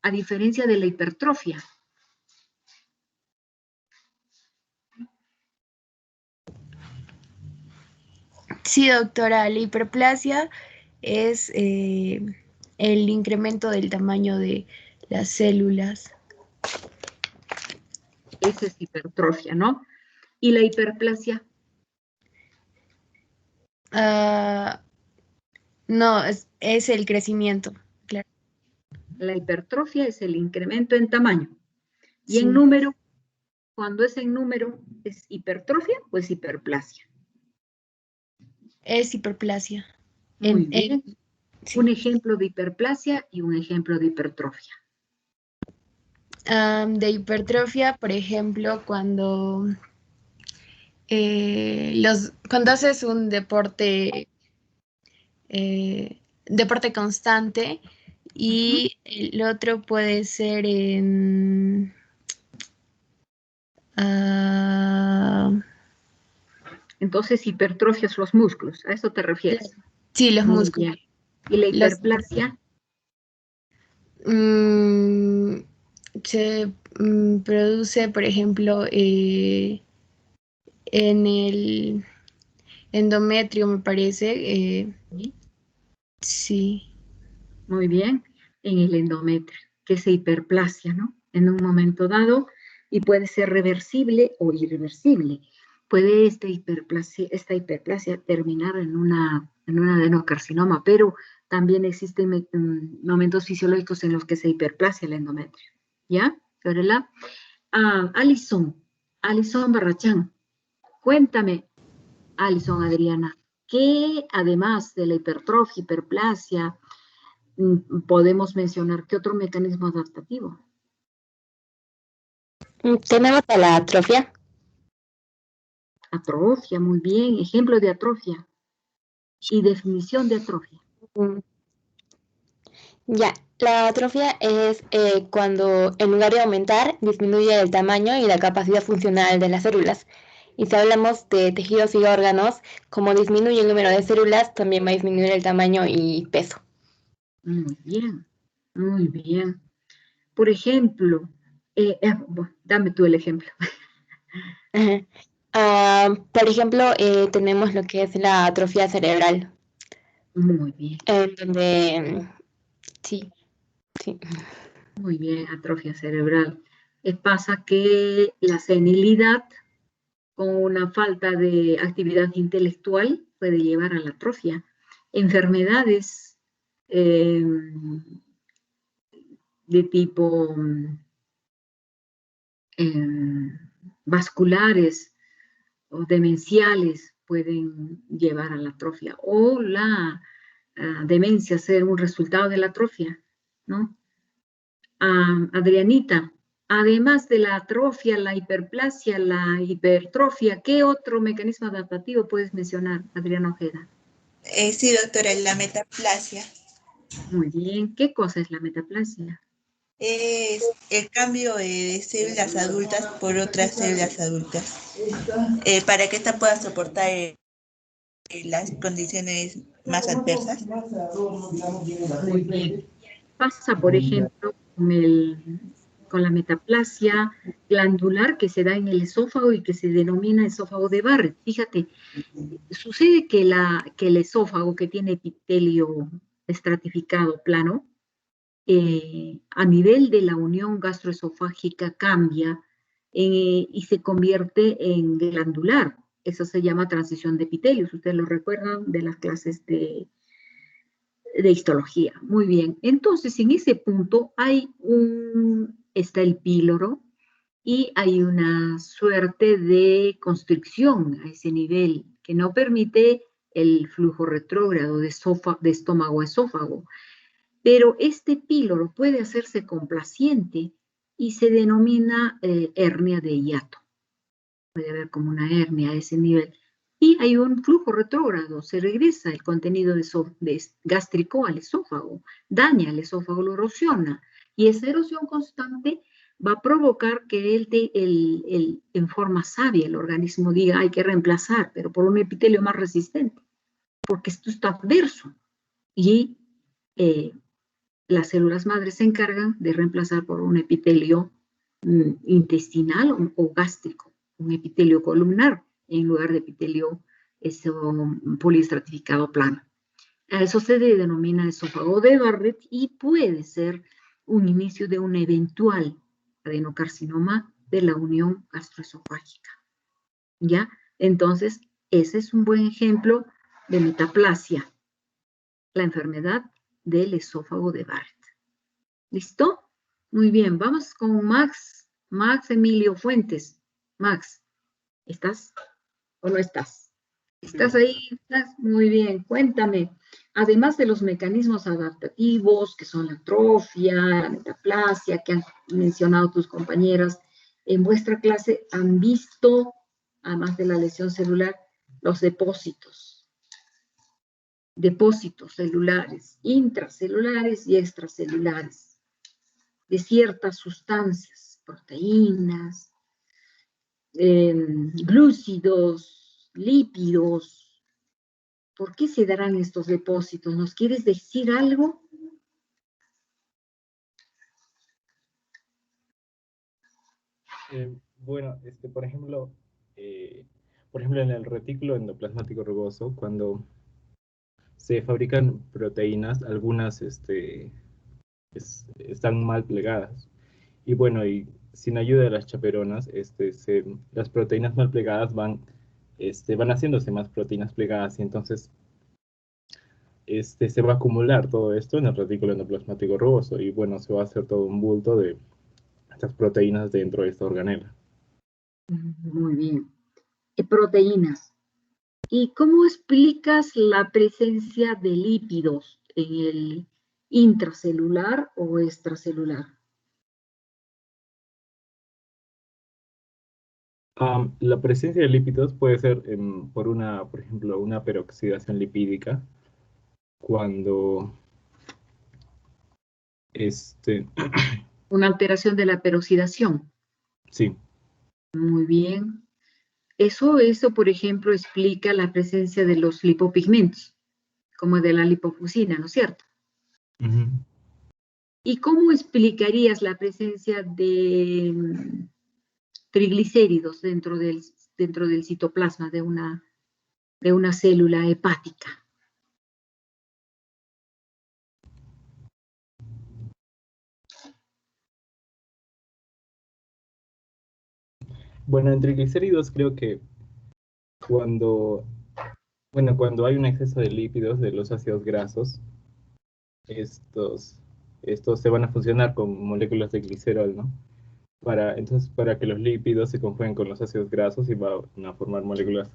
a diferencia de la hipertrofia. Sí, doctora, la hiperplasia es el incremento del tamaño de las células. Esa es hipertrofia, ¿no? ¿Y la hiperplasia? No, es el crecimiento, claro. La hipertrofia es el incremento en tamaño. Y Sí. en número, cuando es en número, ¿es hipertrofia o es hiperplasia? Es hiperplasia. Muy bien. Sí. Un ejemplo de hiperplasia y un ejemplo de hipertrofia. De hipertrofia, por ejemplo, cuando haces un deporte constante, y el otro puede ser en Entonces, hipertrofias los músculos, ¿a eso te refieres? sí, los Muy músculos. bien. ¿Y la hiperplasia? Se produce, por ejemplo, en el endometrio, me parece. Sí. Muy bien. En el endometrio, que es hiperplasia, ¿no? En un momento dado, y puede ser reversible o irreversible. Puede esta hiperplasia terminar en un adenocarcinoma, pero también existen momentos fisiológicos en los que se hiperplasia el endometrio. ¿Ya? Fiorella. Alison Barrachán, cuéntame, Alison Adriana, ¿qué además de la hipertrofia, hiperplasia, podemos mencionar? ¿Qué otro mecanismo adaptativo? Tenemos a la atrofia. Atrofia, muy bien. Ejemplo de atrofia y definición de atrofia. Ya, la atrofia es cuando en lugar de aumentar, disminuye el tamaño y la capacidad funcional de las células. Y si hablamos de tejidos y órganos, como disminuye el número de células, también va a disminuir el tamaño y peso. Muy bien, muy bien. Por ejemplo, dame tú el ejemplo. Por ejemplo, tenemos lo que es la atrofia cerebral. Muy bien. Donde, sí. Muy bien, atrofia cerebral. Pasa que la senilidad con una falta de actividad intelectual puede llevar a la atrofia. Enfermedades de tipo vasculares o demenciales pueden llevar a la atrofia, o la demencia ser un resultado de la atrofia, ¿no? Adrianita, además de la atrofia, la hiperplasia, la hipertrofia, ¿qué otro mecanismo adaptativo puedes mencionar, Adriana Ojeda? Sí, doctora, la metaplasia. Muy bien, ¿qué cosa es la metaplasia? Es el cambio de células adultas por otras células adultas, para que ésta pueda soportar las condiciones más adversas. Muy bien. Pasa, por ejemplo, con la metaplasia glandular que se da en el esófago y que se denomina esófago de Barrett. Fíjate, sucede que el esófago, que tiene epitelio estratificado plano, a nivel de la unión gastroesofágica cambia y se convierte en glandular. Eso se llama transición de epitelios. Ustedes lo recuerdan de las clases de histología. Muy bien. Entonces, en ese punto está el píloro y hay una suerte de constricción a ese nivel que no permite el flujo retrógrado de estómago a esófago. Pero este píloro puede hacerse complaciente y se denomina hernia de hiato. Puede haber como una hernia a ese nivel. Y hay un flujo retrógrado, se regresa el contenido gástrico al esófago, daña el esófago, lo erosiona. Y esa erosión constante va a provocar que en forma sabia el organismo diga hay que reemplazar, pero por un epitelio más resistente, porque esto está adverso. Y las células madres se encargan de reemplazar por un epitelio intestinal o gástrico, un epitelio columnar en lugar de epitelio poliestratificado plano. A eso se denomina esófago de Barrett y puede ser un inicio de un eventual adenocarcinoma de la unión gastroesofágica. ¿Ya? Entonces, ese es un buen ejemplo de metaplasia, la enfermedad del esófago de Barrett. ¿Listo? Muy bien, vamos con Max Emilio Fuentes. Max, ¿estás o no estás? ¿Estás ahí? ¿Estás? Muy bien, cuéntame. Además de los mecanismos adaptativos, que son la atrofia, la metaplasia, que han mencionado tus compañeras, en vuestra clase han visto, además de la lesión celular, los depósitos celulares, intracelulares y extracelulares, de ciertas sustancias, proteínas, glúcidos, lípidos. ¿Por qué se darán estos depósitos? ¿Nos quieres decir algo? Bueno, por ejemplo, en el retículo endoplasmático rugoso, cuando se fabrican proteínas, algunas están mal plegadas. Y bueno, y sin ayuda de las chaperonas, las proteínas mal plegadas van haciéndose más proteínas plegadas y entonces se va a acumular todo esto en el retículo endoplasmático rugoso y bueno, se va a hacer todo un bulto de estas proteínas dentro de esta organela. Muy bien. Proteínas. ¿Y cómo explicas la presencia de lípidos en el intracelular o extracelular? La presencia de lípidos puede ser por ejemplo, una peroxidación lipídica, cuando Una alteración de la peroxidación. sí. Muy bien. Eso, por ejemplo, explica la presencia de los lipopigmentos, como de la lipofuscina, ¿no es cierto? Uh-huh. ¿Y cómo explicarías la presencia de triglicéridos dentro del citoplasma de una célula hepática? Bueno, en triglicéridos creo que cuando hay un exceso de lípidos de los ácidos grasos, estos se van a funcionar con moléculas de glicerol, ¿no? Para que los lípidos se conjuguen con los ácidos grasos y van a formar moléculas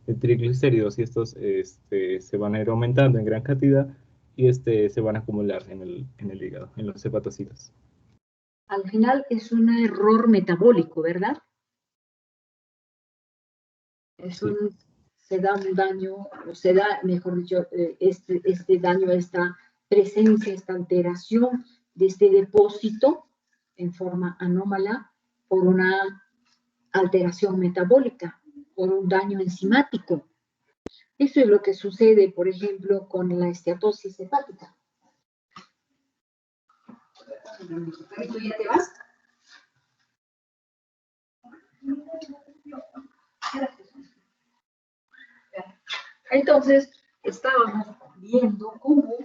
de triglicéridos y estos se van a ir aumentando en gran cantidad y se van a acumular en el hígado, en los hepatocitos. Al final es un error metabólico, ¿verdad? Se da un daño, o se da, mejor dicho, este daño, esta presencia, esta alteración de este depósito en forma anómala por una alteración metabólica, por un daño enzimático. Eso es lo que sucede, por ejemplo, con la esteatosis hepática. ¿Ya te vas? Entonces, estábamos viendo cómo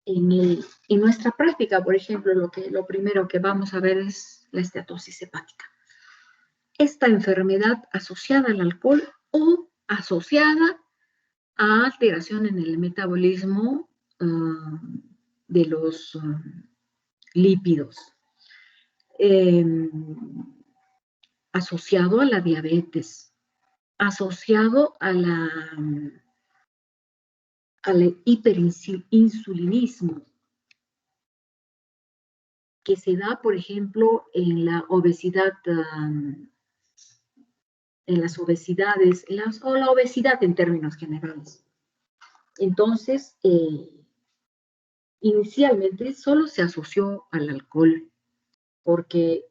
en nuestra práctica, por ejemplo, lo primero que vamos a ver es la esteatosis hepática. Esta enfermedad asociada al alcohol o asociada a alteración en el metabolismo de los lípidos, asociado a la diabetes, asociado al hiperinsulinismo, que se da, por ejemplo, en la obesidad, en las obesidades, o la obesidad en términos generales. Entonces, inicialmente solo se asoció al alcohol, porque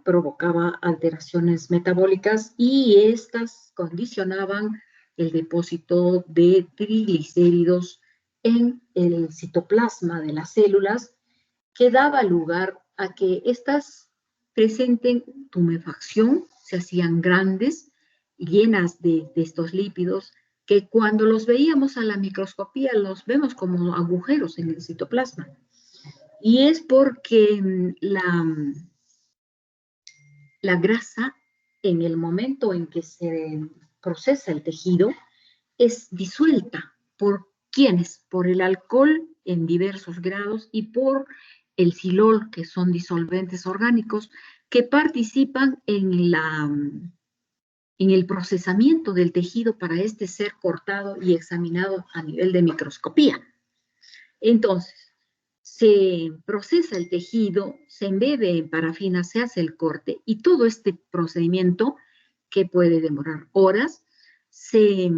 provocaba alteraciones metabólicas y estas condicionaban el depósito de triglicéridos en el citoplasma de las células que daba lugar a que éstas presenten tumefacción, se hacían grandes, llenas de estos lípidos, que cuando los veíamos a la microscopía los vemos como agujeros en el citoplasma. Y es porque la grasa, en el momento en que se procesa el tejido, es disuelta. ¿Por quiénes? Por el alcohol en diversos grados y por el silol, que son disolventes orgánicos que participan en el procesamiento del tejido para este ser cortado y examinado a nivel de microscopía. Entonces, se procesa el tejido, se embebe en parafina, se hace el corte y todo este procedimiento, que puede demorar horas, se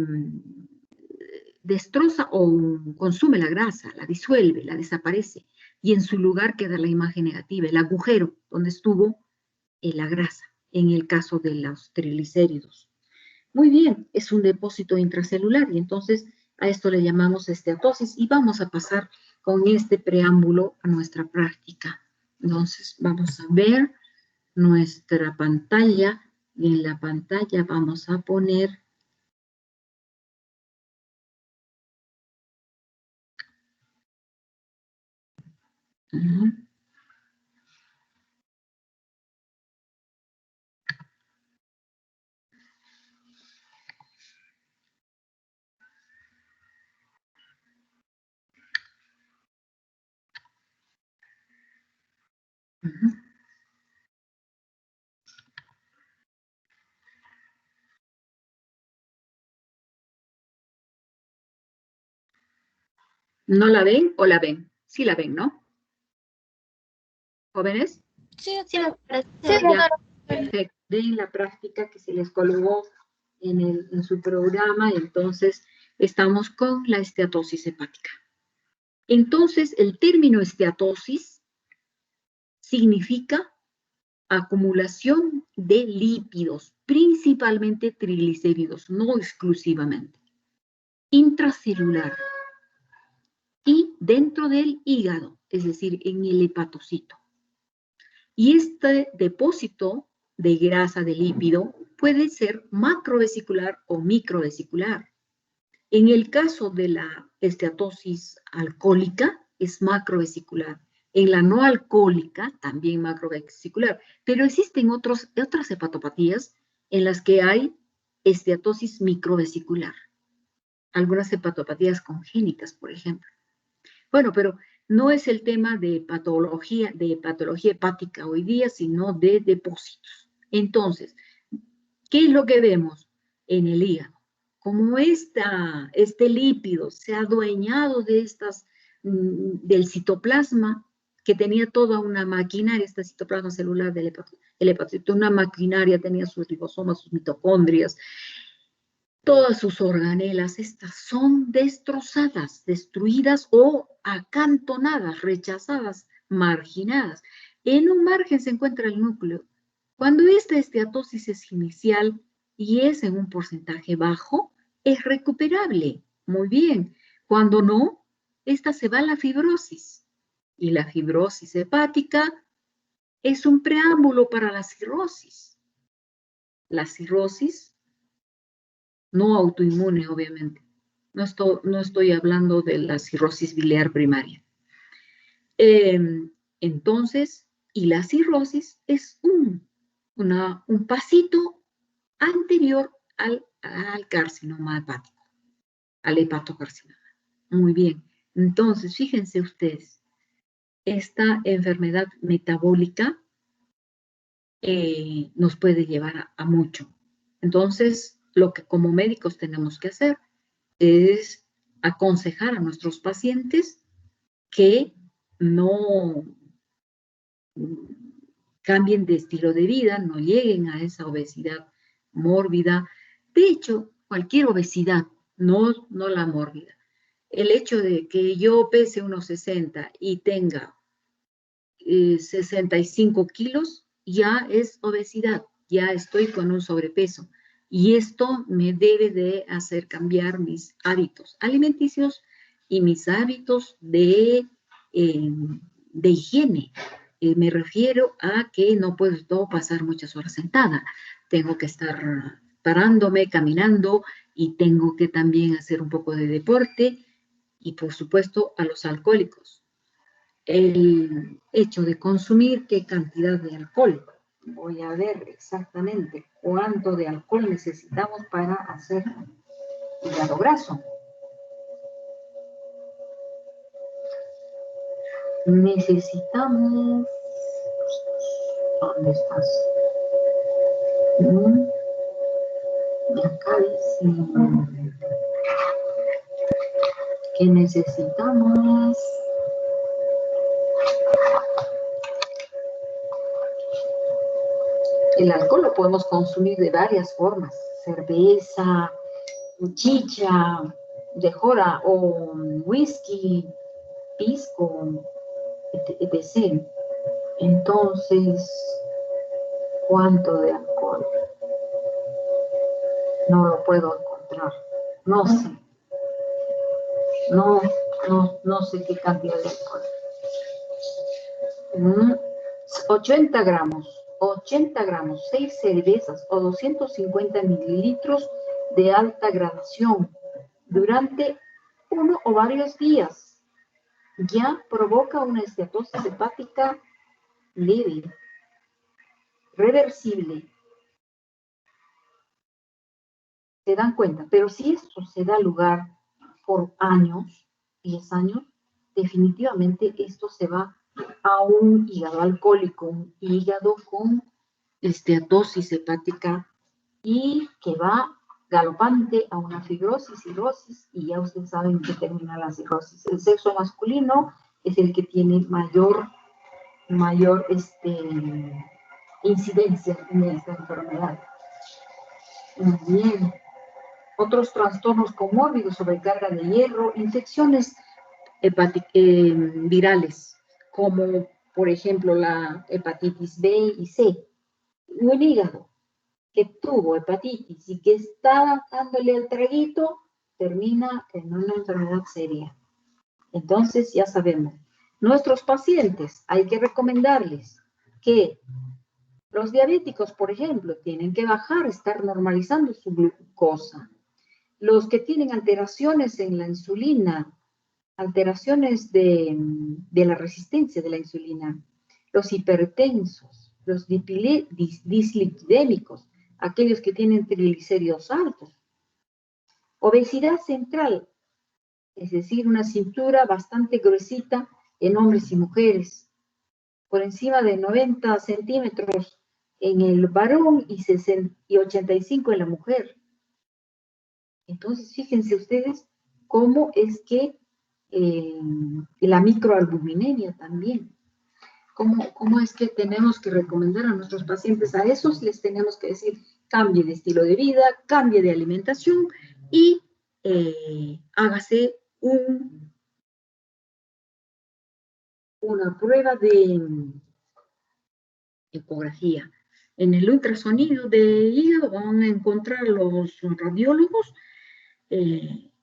destroza o consume la grasa, la disuelve, la desaparece y en su lugar queda la imagen negativa, el agujero donde estuvo la grasa, en el caso de los triglicéridos. Muy bien, es un depósito intracelular y entonces a esto le llamamos esteatosis y vamos a pasar con este preámbulo a nuestra práctica. Entonces vamos a ver nuestra pantalla y en la pantalla vamos a poner ¿No la ven o la ven? Sí la ven, ¿no? ¿Jóvenes? Sí, Ya, perfecto. Ven la práctica que se les colgó en su programa, entonces estamos con la esteatosis hepática. Entonces, el término esteatosis significa acumulación de lípidos, principalmente triglicéridos, no exclusivamente, intracelular y dentro del hígado, es decir, en el hepatocito. Y este depósito de grasa de lípido puede ser macrovesicular o microvesicular. En el caso de la esteatosis alcohólica, es macrovesicular. En la no alcohólica, también macrovesicular. Pero existen otras hepatopatías en las que hay esteatosis microvesicular. Algunas hepatopatías congénitas, por ejemplo. Bueno, pero no es el tema de patología hepática hoy día, sino de depósitos. Entonces, ¿qué es lo que vemos en el hígado? Como este lípido se ha adueñado del citoplasma, que tenía toda una maquinaria, este citoplasma celular del hepatocito, una maquinaria, tenía sus ribosomas, sus mitocondrias, todas sus organelas, estas son destrozadas, destruidas o acantonadas, rechazadas, marginadas. En un margen se encuentra el núcleo. Cuando esta esteatosis es inicial y es en un porcentaje bajo, es recuperable. Muy bien. Cuando no, esta se va a la fibrosis. Y la fibrosis hepática es un preámbulo para la cirrosis. La cirrosis no autoinmune, obviamente. No estoy hablando de la cirrosis biliar primaria. Entonces, y la cirrosis es un pasito anterior al carcinoma hepático, al hepatocarcinoma. Muy bien. Entonces, fíjense ustedes, esta enfermedad metabólica nos puede llevar a mucho. Entonces, lo que como médicos tenemos que hacer es aconsejar a nuestros pacientes que no cambien de estilo de vida, no lleguen a esa obesidad mórbida. De hecho, cualquier obesidad, no la mórbida. El hecho de que yo pese unos 60 y tenga 65 kilos, ya es obesidad, ya estoy con un sobrepeso. Y esto me debe de hacer cambiar mis hábitos alimenticios y mis hábitos de higiene. Me refiero a que no puedo pasar muchas horas sentada. Tengo que estar parándome, caminando, y tengo que también hacer un poco de deporte. Y por supuesto a los alcohólicos. El hecho de consumir qué cantidad de alcohol. Voy a ver exactamente cuánto de alcohol necesitamos para hacer hígado graso. Necesitamos... ¿Dónde estás? Acá dice que necesitamos... El alcohol lo podemos consumir de varias formas. Cerveza, chicha, de jora, o whisky, pisco, etc. Entonces, ¿cuánto de alcohol? No lo puedo encontrar. No sé. No sé qué cantidad de alcohol. 80 gramos. 80 gramos, 6 cervezas o 250 mililitros de alta gradación durante 1 o varios días ya provoca una esteatosis hepática leve, reversible. ¿Se dan cuenta? Pero si esto se da lugar por años, 10 años, definitivamente esto se va a un hígado alcohólico, un hígado con esteatosis hepática y que va galopante a una fibrosis, cirrosis, y ya ustedes saben que termina la cirrosis. El sexo masculino es el que tiene mayor incidencia en esta enfermedad. Bien. Otros trastornos comórbidos, sobrecarga de hierro, infecciones virales, como por ejemplo la hepatitis B y C. Un hígado que tuvo hepatitis y que está dándole el traguito, termina en una enfermedad seria. Entonces ya sabemos, nuestros pacientes hay que recomendarles que los diabéticos, por ejemplo, tienen que bajar, estar normalizando su glucosa. Los que tienen alteraciones en la insulina, alteraciones de la resistencia de la insulina, los hipertensos, los dislipidémicos, aquellos que tienen triglicéridos altos, obesidad central, es decir, una cintura bastante gruesita en hombres y mujeres, por encima de 90 centímetros en el varón y 85 en la mujer. Entonces, fíjense ustedes cómo es que la microalbuminemia también. ¿Cómo es que tenemos que recomendar a nuestros pacientes? A esos les tenemos que decir, cambie de estilo de vida, cambie de alimentación y hágase una prueba de ecografía. En el ultrasonido de hígado van a encontrar los radiólogos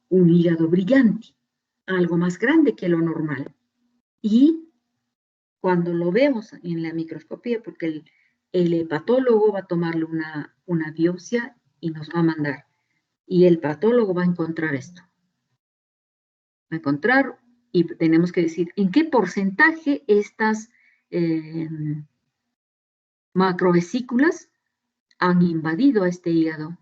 un hígado brillante, algo más grande que lo normal. Y cuando lo vemos en la microscopía, porque el hepatólogo va a tomarle una biopsia y nos va a mandar. Y el patólogo va a encontrar esto. Va a encontrar y tenemos que decir en qué porcentaje estas macrovesículas han invadido a este hígado.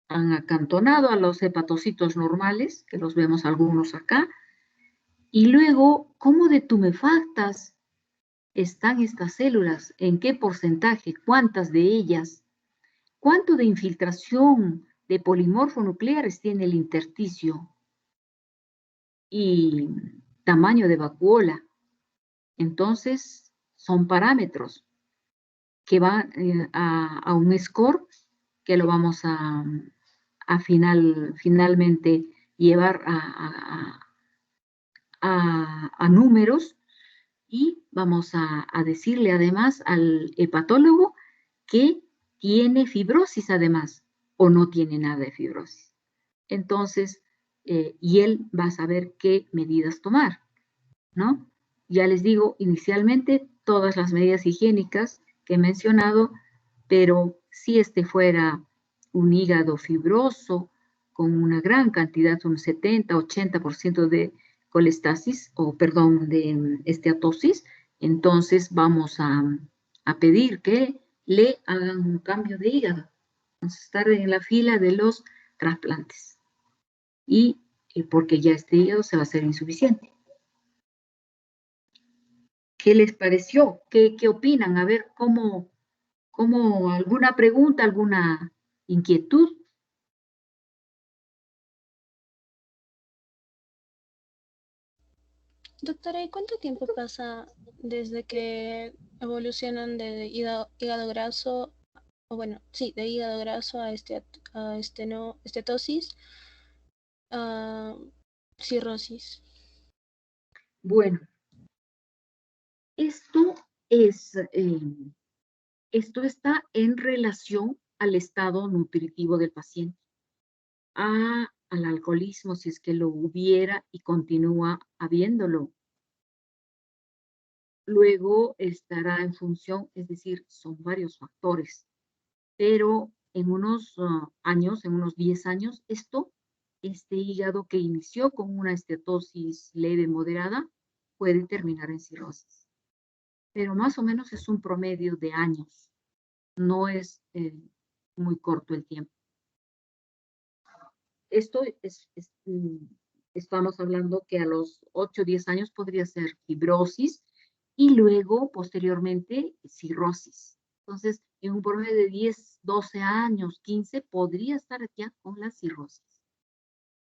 Han acantonado a los hepatocitos normales, que los vemos algunos acá, y luego, ¿cómo de tumefactas están estas células? ¿En qué porcentaje? ¿Cuántas de ellas? ¿Cuánto de infiltración de polimorfonucleares tiene el intersticio? Y tamaño de vacuola. Entonces, son parámetros que van a un score que lo vamos a finalmente llevar a números, y vamos a decirle además al hepatólogo que tiene fibrosis además o no tiene nada de fibrosis. Entonces, y él va a saber qué medidas tomar, ¿no? Ya les digo, inicialmente todas las medidas higiénicas que he mencionado, pero si este fuera un hígado fibroso con una gran cantidad, un 70-80% de colestasis, o perdón, de esteatosis, entonces vamos a pedir que le hagan un cambio de hígado. Vamos a estar en la fila de los trasplantes. Y porque ya este hígado se va a hacer insuficiente. ¿Qué les pareció? ¿Qué opinan? A ver, ¿cómo alguna pregunta, alguna inquietud? Doctora, ¿y cuánto tiempo pasa desde que evolucionan de hígado graso, o bueno, sí, de hígado graso a estetosis, a cirrosis? Bueno, esto es, esto está en relación al estado nutritivo del paciente, al alcoholismo, si es que lo hubiera y continúa habiéndolo. Luego estará en función, es decir, son varios factores, pero en unos años, en unos 10 años, este hígado que inició con una estetosis leve moderada, puede terminar en cirrosis. Pero más o menos es un promedio de años, no es muy corto el tiempo. Esto estamos hablando que a los 8 o 10 años podría ser fibrosis y luego, posteriormente, cirrosis. Entonces, en un promedio de 10, 12 años, 15, podría estar ya con la cirrosis.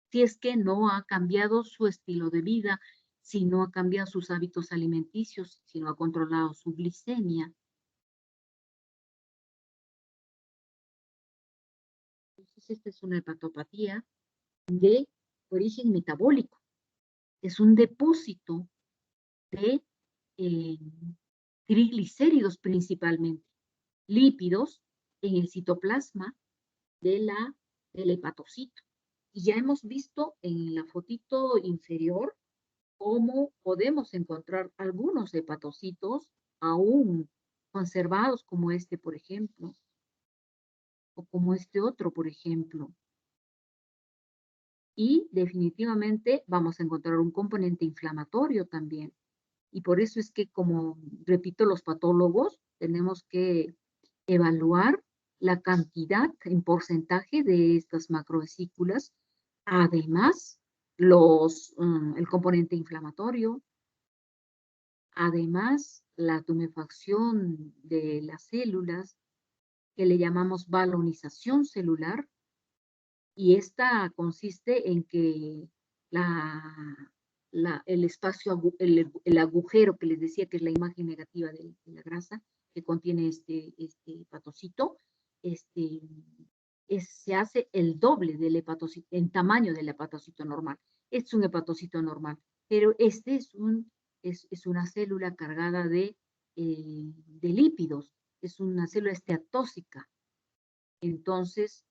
Si es que no ha cambiado su estilo de vida, si no ha cambiado sus hábitos alimenticios, si no ha controlado su glicemia. Entonces, esta es una hepatopatía de origen metabólico. Es un depósito de triglicéridos principalmente, lípidos en el citoplasma del hepatocito. Y ya hemos visto en la fotito inferior cómo podemos encontrar algunos hepatocitos aún conservados, como este, por ejemplo, o como este otro, por ejemplo. Y definitivamente vamos a encontrar un componente inflamatorio también. Y por eso es que, como repito, los patólogos tenemos que evaluar la cantidad en porcentaje de estas macrovesículas, además el componente inflamatorio, además la tumefacción de las células, que le llamamos balonización celular, y esta consiste en que el espacio, el agujero que les decía que es la imagen negativa de la grasa que contiene este hepatocito, se hace el doble del hepatocito, en tamaño del hepatocito normal. Es un hepatocito normal, pero este es una célula cargada de lípidos, es una célula esteatóxica. Entonces,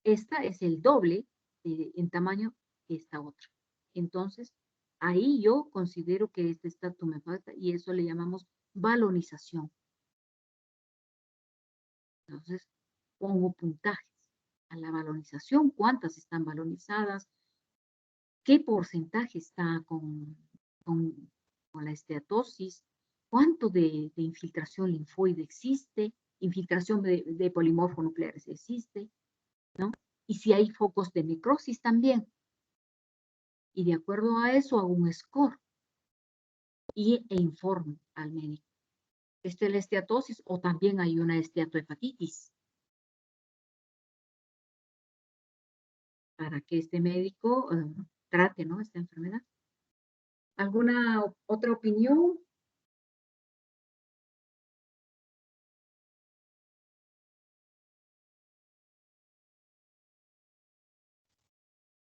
esta es el doble en tamaño que esta otra. Entonces, ahí yo considero que este está tumefacta y eso le llamamos balonización. Entonces, pongo puntajes a la balonización, cuántas están balonizadas, qué porcentaje está con la esteatosis, cuánto de infiltración linfoide existe, infiltración de polimorfo nucleares existe, ¿no? Y si hay focos de necrosis también. Y de acuerdo a eso hago un score e informo al médico. Esta es la esteatosis o también hay una esteatohepatitis. Para que este médico trate, ¿no?, esta enfermedad. ¿Alguna otra opinión?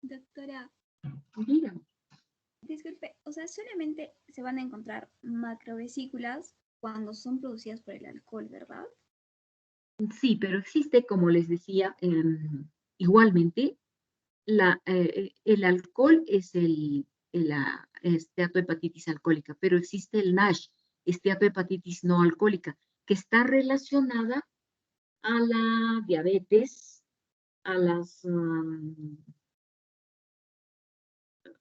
Doctora, Dígame. disculpe, o sea, solamente se van a encontrar macrovesículas cuando son producidas por el alcohol, ¿verdad? Sí, pero existe, como les decía, igualmente el alcohol es la esteatohepatitis alcohólica, pero existe el NASH, esteatohepatitis no alcohólica, que está relacionada a la diabetes, a las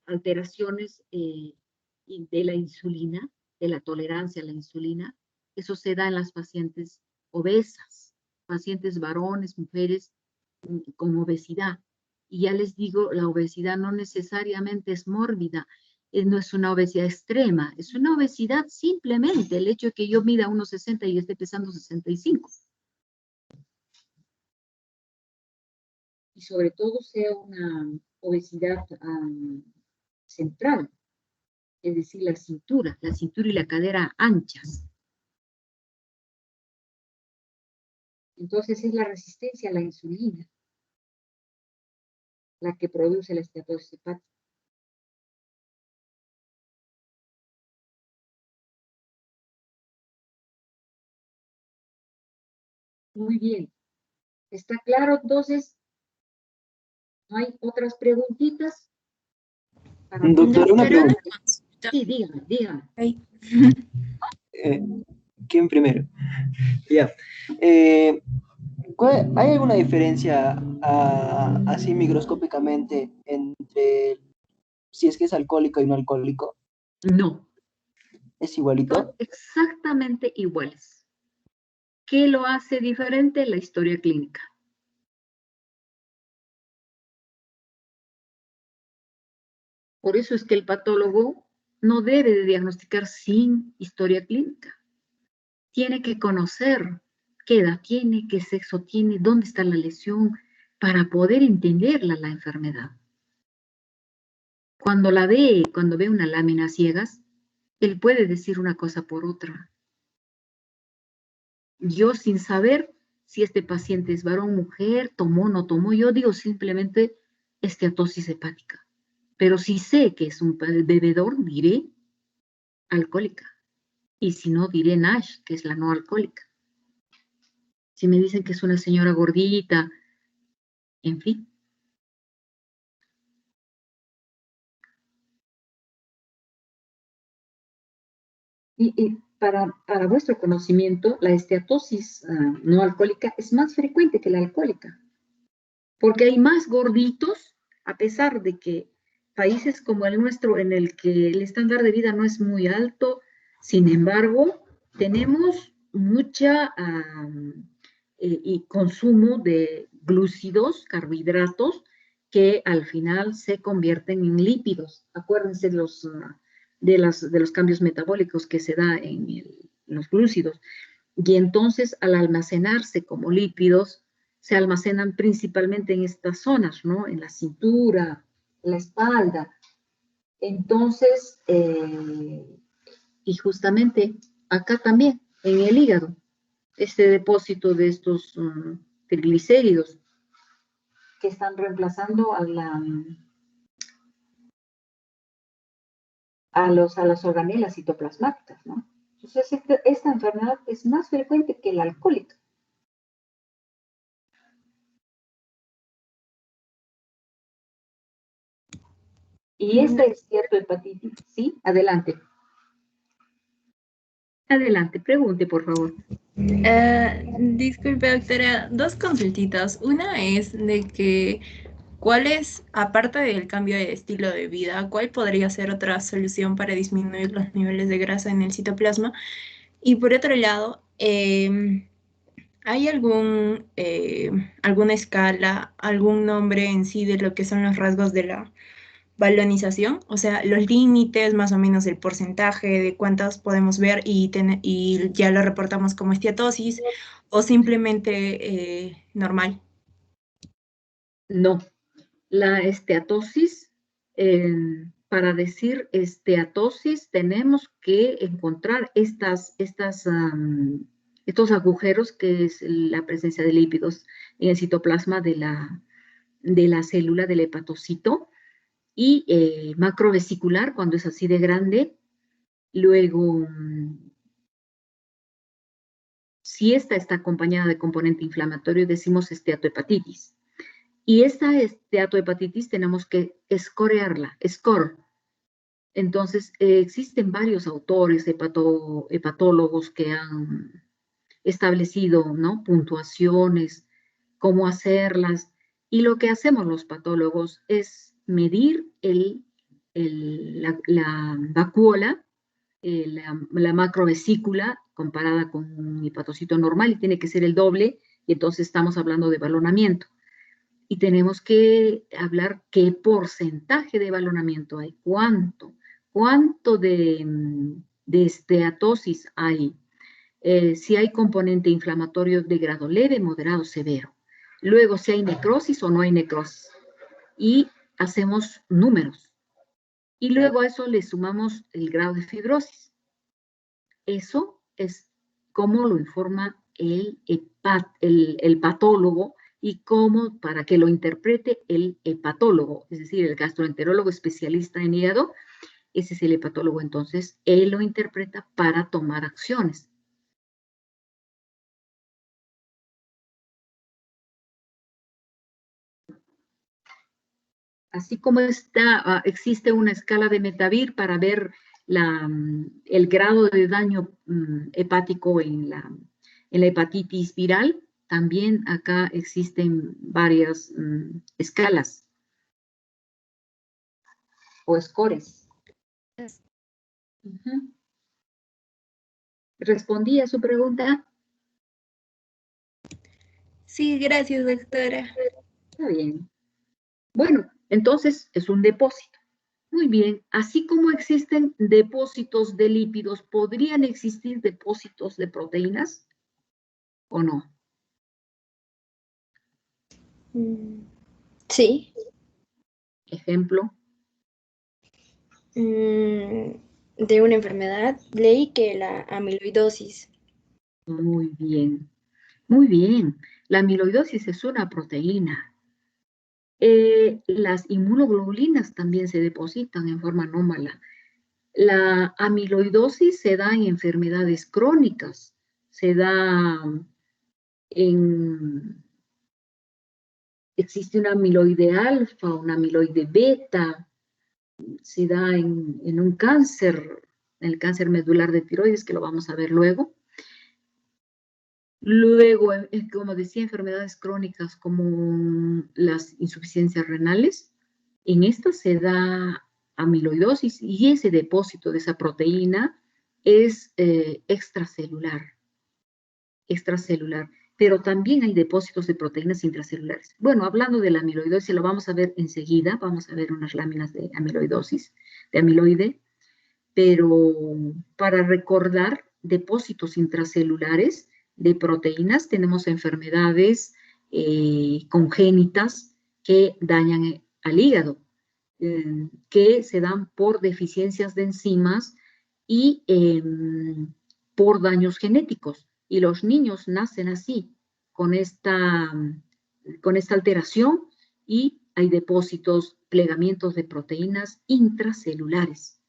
alteraciones de la insulina, de la tolerancia a la insulina. Eso se da en las pacientes obesas, pacientes varones, mujeres con obesidad. Y ya les digo, la obesidad no necesariamente es mórbida, no es una obesidad extrema, es una obesidad simplemente el hecho de que yo mida 1,60 y esté pesando 65. Y sobre todo sea una obesidad central, es decir, la cintura y la cadera anchas. Entonces es la resistencia a la insulina la que produce la esteatosis hepática. Muy bien. ¿Está claro entonces? ¿No hay otras preguntitas? Doctora, una pregunta. Sí, dígame. ¿Quién primero? Ya. ¿Hay alguna diferencia así microscópicamente entre si es que es alcohólico y no alcohólico? No. ¿Es igualito? Son exactamente iguales. ¿Qué lo hace diferente? La historia clínica. Por eso es que el patólogo no debe de diagnosticar sin historia clínica. Tiene que conocer qué edad tiene, qué sexo tiene, dónde está la lesión, para poder entenderla la enfermedad. Cuando ve una lámina a ciegas, él puede decir una cosa por otra. Yo sin saber si este paciente es varón, mujer, tomó o no tomó, yo digo simplemente esteatosis hepática. Pero si sé que es un bebedor, diré alcohólica. Y si no, diré NASH, que es la no alcohólica. Si me dicen que es una señora gordita, en fin. Y para vuestro conocimiento, la esteatosis no alcohólica es más frecuente que la alcohólica, porque hay más gorditos, a pesar de que países como el nuestro, en el que el estándar de vida no es muy alto, sin embargo, tenemos mucha y consumo de glúcidos, carbohidratos, que al final se convierten en lípidos. Acuérdense de los cambios metabólicos que se da en los glúcidos. Y entonces, al almacenarse como lípidos, se almacenan principalmente en estas zonas, ¿no? En la cintura, en la espalda. Entonces, y justamente acá también, en el hígado, este depósito de estos triglicéridos que están reemplazando a las organelas citoplasmáticas, ¿no? Entonces, esta enfermedad es más frecuente que la alcohólica. Y esta esteatohepatitis, ¿sí? Adelante. Adelante, pregunte, por favor. Disculpe, doctora, dos consultitas. Una es de que, ¿cuál es, aparte del cambio de estilo de vida, cuál podría ser otra solución para disminuir los niveles de grasa en el citoplasma? Y por otro lado, ¿hay alguna escala, algún nombre en sí de lo que son los rasgos de la balonización? O sea, los límites, más o menos el porcentaje de cuántas podemos ver y ya lo reportamos como esteatosis, o simplemente normal. No, la esteatosis, para decir esteatosis tenemos que encontrar estos agujeros, que es la presencia de lípidos en el citoplasma de la célula del hepatocito, y macrovesicular cuando es así de grande. Luego, si esta está acompañada de componente inflamatorio, decimos esteatohepatitis. Y esta esteatohepatitis tenemos que escorearla, score. Entonces, existen varios autores, hepatólogos que han establecido, ¿no?, puntuaciones, cómo hacerlas. Y lo que hacemos los patólogos es medir la vacuola, la macrovesícula comparada con un hepatocito normal, y tiene que ser el doble, y entonces estamos hablando de balonamiento. Y tenemos que hablar qué porcentaje de balonamiento hay, cuánto de esteatosis hay, si hay componente inflamatorio de grado leve, moderado, severo. Luego, si hay necrosis o no hay necrosis. Y hacemos números. Y luego a eso le sumamos el grado de fibrosis. Eso es cómo lo informa el patólogo y cómo, para que lo interprete el hepatólogo, es decir, el gastroenterólogo especialista en hígado. Ese es el hepatólogo. Entonces, él lo interpreta para tomar acciones. Así como existe una escala de Metavir para ver el grado de daño hepático en la hepatitis viral, también acá existen varias escalas o scores. ¿Respondí a su pregunta? Sí, gracias, doctora. Está bien. Bueno, entonces es un depósito. Muy bien, así como existen depósitos de lípidos, ¿podrían existir depósitos de proteínas o no? Sí. Ejemplo. De una enfermedad, leí que la amiloidosis. Muy bien, muy bien. La amiloidosis es una proteína. Las inmunoglobulinas también se depositan en forma anómala. La amiloidosis se da en enfermedades crónicas, se da existe una amiloide alfa, una amiloide beta, se da en un cáncer, en el cáncer medular de tiroides, que lo vamos a ver luego. Luego, como decía, enfermedades crónicas como las insuficiencias renales, en estas se da amiloidosis y ese depósito de esa proteína es extracelular, pero también hay depósitos de proteínas intracelulares. Bueno, hablando de la amiloidosis, lo vamos a ver enseguida, vamos a ver unas láminas de amiloidosis, de amiloide, pero para recordar depósitos intracelulares de proteínas, tenemos enfermedades congénitas que dañan al hígado, que se dan por deficiencias de enzimas y por daños genéticos. Y los niños nacen así, con esta alteración, y hay depósitos, plegamientos de proteínas intracelulares.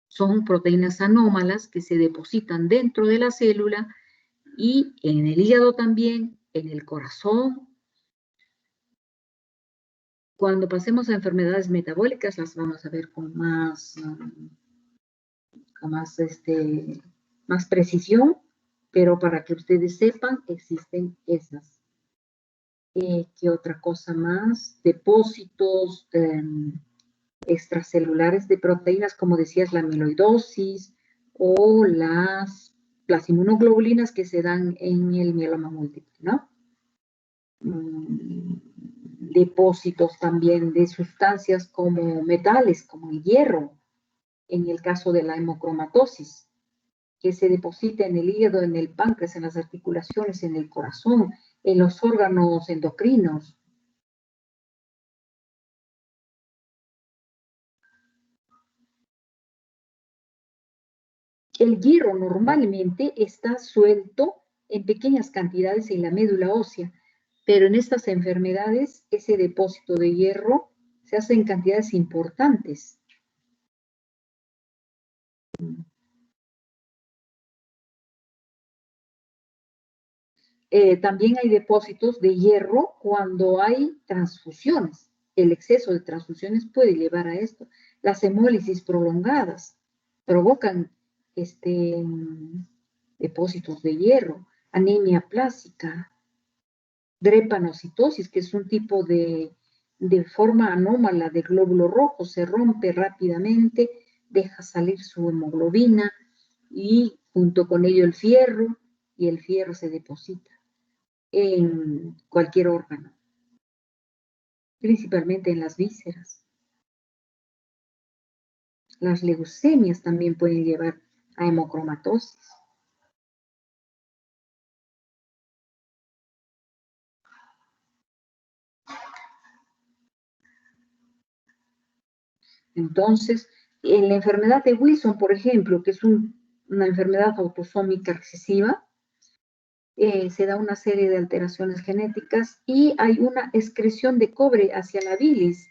Son proteínas anómalas que se depositan dentro de la célula y en el hígado también, en el corazón. Cuando pasemos a enfermedades metabólicas las vamos a ver con más precisión, pero para que ustedes sepan, existen esas. ¿Qué otra cosa más? Depósitos extracelulares de proteínas, como decías, la amiloidosis o las inmunoglobulinas que se dan en el mieloma múltiple, ¿no? Depósitos también de sustancias como metales, como el hierro, en el caso de la hemocromatosis, que se deposita en el hígado, en el páncreas, en las articulaciones, en el corazón, en los órganos endocrinos. El hierro normalmente está suelto en pequeñas cantidades en la médula ósea, pero en estas enfermedades ese depósito de hierro se hace en cantidades importantes. También hay depósitos de hierro cuando hay transfusiones. El exceso de transfusiones puede llevar a esto. Las hemólisis prolongadas provocan depósitos de hierro, anemia plástica, drepanocitosis, que es un tipo de forma anómala de glóbulo rojo, se rompe rápidamente, deja salir su hemoglobina y junto con ello el fierro, y el fierro se deposita en cualquier órgano, principalmente en las vísceras. Las leucemias también pueden llevar a hemocromatosis. Entonces, en la enfermedad de Wilson, por ejemplo, que es una enfermedad autosómica recesiva, se da una serie de alteraciones genéticas y hay una excreción de cobre hacia la bilis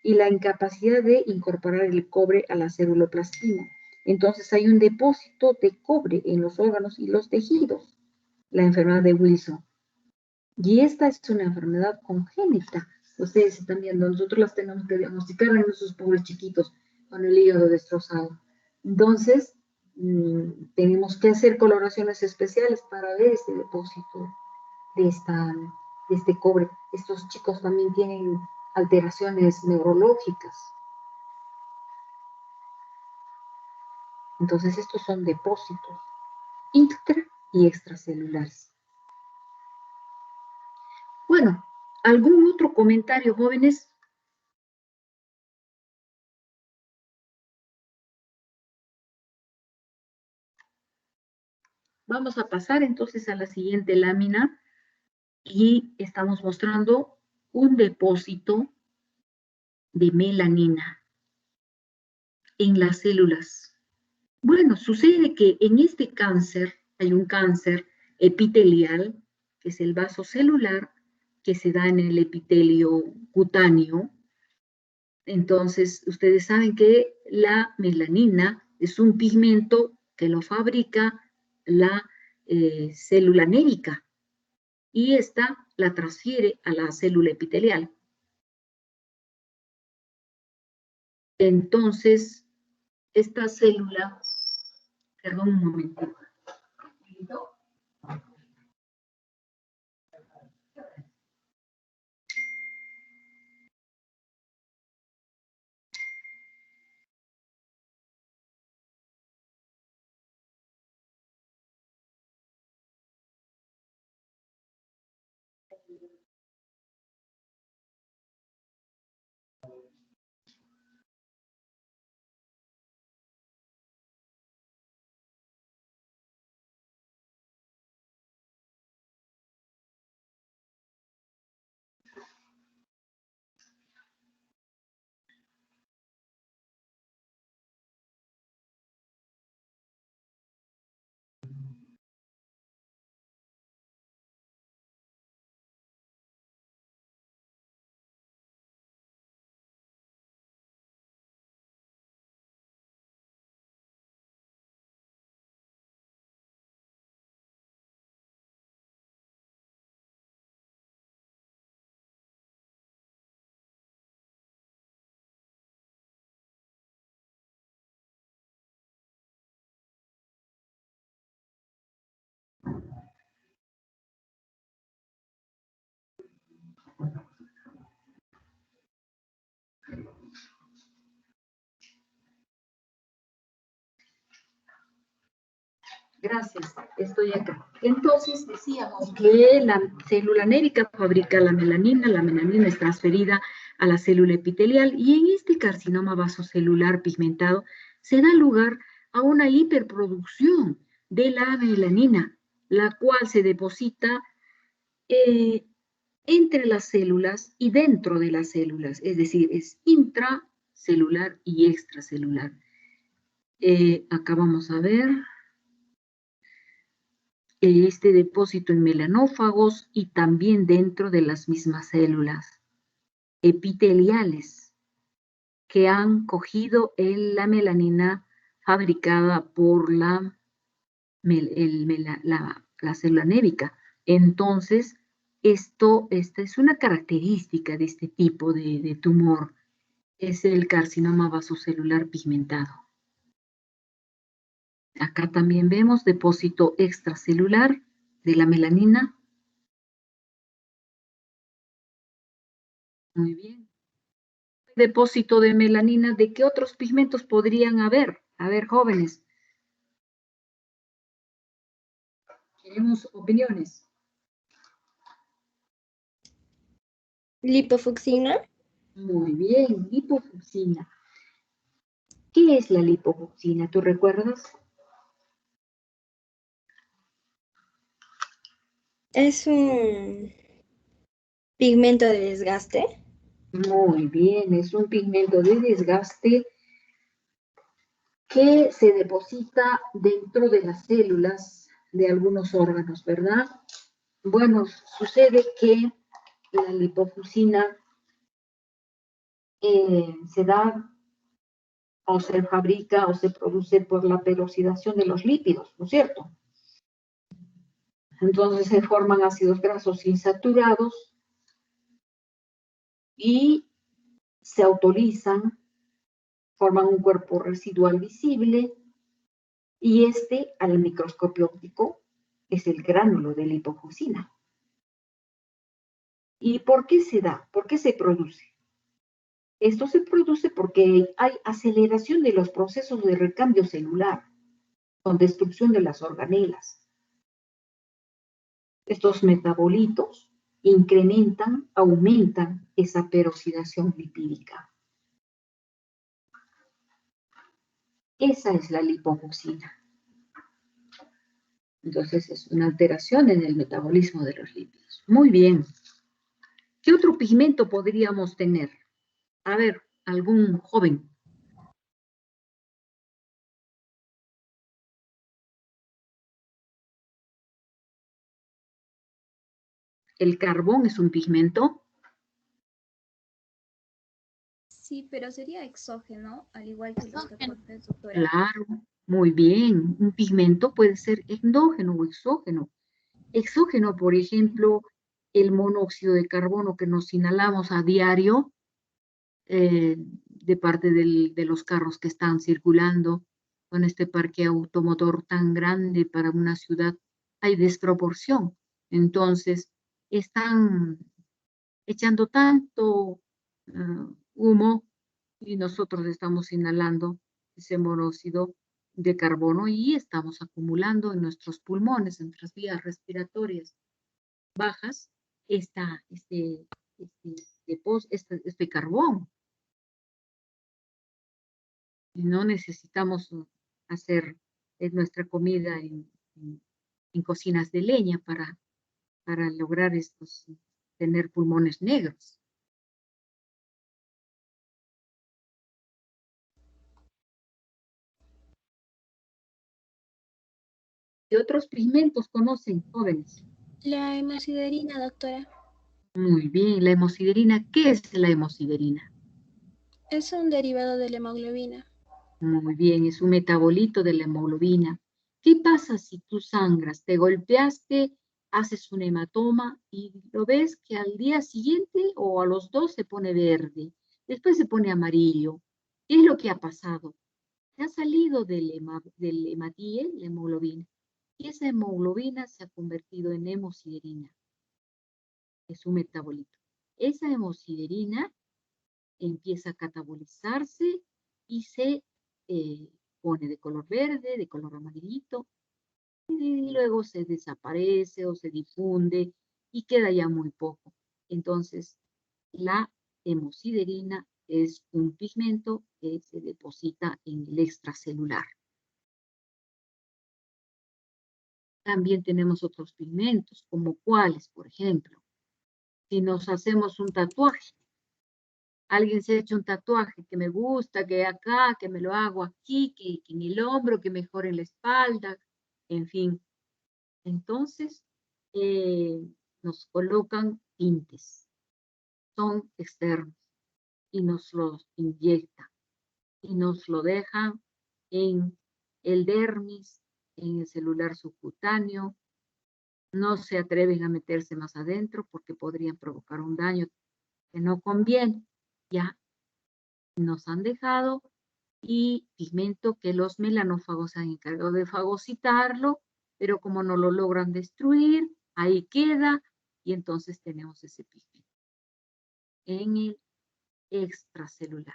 y la incapacidad de incorporar el cobre a la ceruloplastina. Entonces hay un depósito de cobre en los órganos y los tejidos, la enfermedad de Wilson. Y esta es una enfermedad congénita. Ustedes están viendo, nosotros las tenemos que diagnosticar en esos pobres chiquitos con el hígado destrozado. Entonces, tenemos que hacer coloraciones especiales para ver este depósito de este cobre. Estos chicos también tienen alteraciones neurológicas. Entonces, estos son depósitos intra y extracelulares. Bueno, ¿algún otro comentario, jóvenes? Vamos a pasar entonces a la siguiente lámina y estamos mostrando un depósito de melanina en las células. Bueno, sucede que en este cáncer hay un cáncer epitelial, que es el vaso celular, que se da en el epitelio cutáneo. Entonces, ustedes saben que la melanina es un pigmento que lo fabrica la célula nérica y esta la transfiere a la célula epitelial. Entonces, esta célula, perdón un momentito. Gracias, estoy acá. Entonces decíamos que la célula nérica fabrica la melanina es transferida a la célula epitelial y en este carcinoma vasocelular pigmentado se da lugar a una hiperproducción de la melanina, la cual se deposita entre las células y dentro de las células, es decir, es intracelular y extracelular. Acá vamos a ver este depósito en melanófagos y también dentro de las mismas células epiteliales que han cogido la melanina fabricada por la célula nérica. Entonces, esta es una característica de este tipo de tumor, es el carcinoma vasocelular pigmentado. Acá también vemos depósito extracelular de la melanina. Muy bien. Depósito de melanina, ¿de qué otros pigmentos podrían haber? A ver, jóvenes. Queremos opiniones. Lipofucsina. Muy bien, lipofucsina. ¿Qué es la lipofucsina? ¿Tú recuerdas? Es un pigmento de desgaste. Muy bien, es un pigmento de desgaste que se deposita dentro de las células de algunos órganos, ¿verdad? Bueno, sucede que la lipofucsina se da o se fabrica o se produce por la peroxidación de los lípidos, ¿no es cierto? Entonces se forman ácidos grasos insaturados y se autolizan, forman un cuerpo residual visible y al microscopio óptico es el gránulo de lipofucsina. ¿Y por qué se da? ¿Por qué se produce? Esto se produce porque hay aceleración de los procesos de recambio celular con destrucción de las organelas. Estos metabolitos incrementan, aumentan esa peroxidación lipídica. Esa es la lipofucsina. Entonces es una alteración en el metabolismo de los lípidos. Muy bien. ¿Qué otro pigmento podríamos tener? A ver, algún joven. ¿El carbón es un pigmento? Sí, pero sería exógeno, al igual que los que aporta el doctor. Claro, muy bien. Un pigmento puede ser endógeno o exógeno. Exógeno, por ejemplo, el monóxido de carbono que nos inhalamos a diario de parte de los carros que están circulando con este parque automotor tan grande para una ciudad. Hay desproporción. Entonces, están echando tanto humo y nosotros estamos inhalando ese monóxido de carbono y estamos acumulando en nuestros pulmones, en nuestras vías respiratorias bajas, este carbón. Y no necesitamos hacer nuestra comida en cocinas de leña para lograr tener pulmones negros. ¿Qué otros pigmentos conocen, jóvenes? La hemosiderina, doctora. Muy bien, la hemosiderina. ¿Qué es la hemosiderina? Es un derivado de la hemoglobina. Muy bien, es un metabolito de la hemoglobina. ¿Qué pasa si tú sangras? Te golpeaste, haces un hematoma y lo ves que al día siguiente o a los 2 se pone verde, después se pone amarillo. ¿Qué es lo que ha pasado? Se ha salido del hematíe, la hemoglobina, y esa hemoglobina se ha convertido en hemosiderina. Es un metabolito. Esa hemosiderina empieza a catabolizarse y se pone de color verde, de color amarillito, y luego se desaparece o se difunde y queda ya muy poco. Entonces, la hemosiderina es un pigmento que se deposita en el extracelular. También tenemos otros pigmentos, como cuáles, por ejemplo. Si nos hacemos un tatuaje, alguien se ha hecho un tatuaje que me gusta, que acá, que me lo hago aquí, que en el hombro, que mejor en la espalda, en fin. Entonces, nos colocan tintes, son externos, y nos los inyectan, y nos lo dejan en el dermis, en el celular subcutáneo, no se atreven a meterse más adentro porque podrían provocar un daño que no conviene. Ya nos han dejado y pigmento que los melanófagos se han encargado de fagocitarlo, pero como no lo logran destruir, ahí queda y entonces tenemos ese pigmento en el extracelular.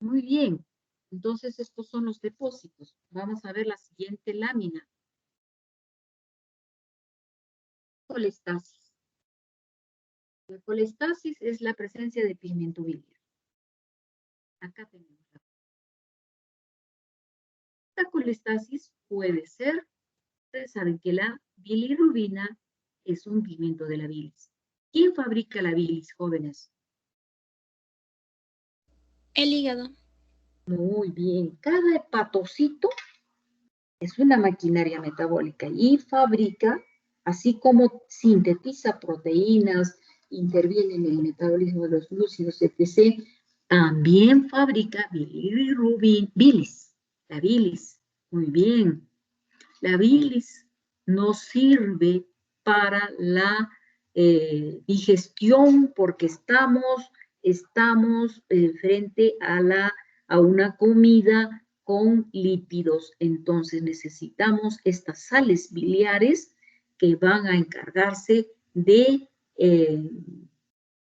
Muy bien, entonces estos son los depósitos. Vamos a ver la siguiente lámina. Colestasis. La colestasis es la presencia de pigmento biliar. Acá tenemos la colestasis puede ser, ustedes saben que la bilirrubina es un pigmento de la bilis. ¿Quién fabrica la bilis, jóvenes? El hígado. Muy bien, cada hepatocito es una maquinaria metabólica y fabrica, así como sintetiza proteínas, interviene en el metabolismo de los glúcidos, etc., también fabrica bilis, la bilis. Muy bien. La bilis nos sirve para la digestión porque estamos frente a una comida con lípidos. Entonces necesitamos estas sales biliares que van a encargarse de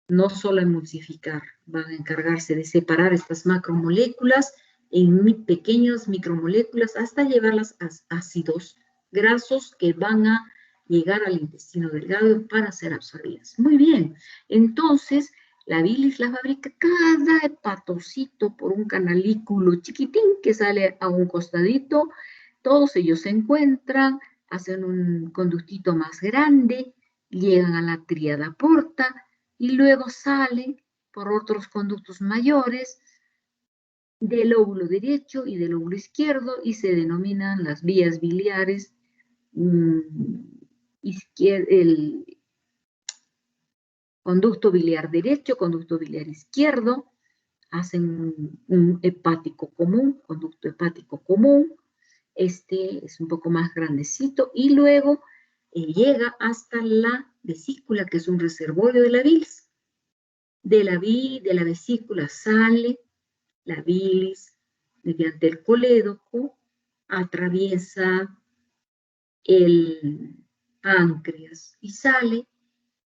no solo emulsificar, van a encargarse de separar estas macromoléculas en pequeñas micromoléculas hasta llevarlas a ácidos grasos que van a llegar al intestino delgado para ser absorbidas. Muy bien, entonces la bilis la fabrica cada hepatocito por un canalículo chiquitín que sale a un costadito. Todos ellos se encuentran, hacen un conductito más grande, llegan a la tríada porta y luego salen por otros conductos mayores del lóbulo derecho y del lóbulo izquierdo y se denominan las vías biliares el conducto biliar derecho, conducto biliar izquierdo, hacen un hepático común, conducto hepático común, este es un poco más grandecito y luego llega hasta la vesícula, que es un reservorio de la bilis. De la vesícula sale la bilis mediante el colédoco, atraviesa el páncreas y sale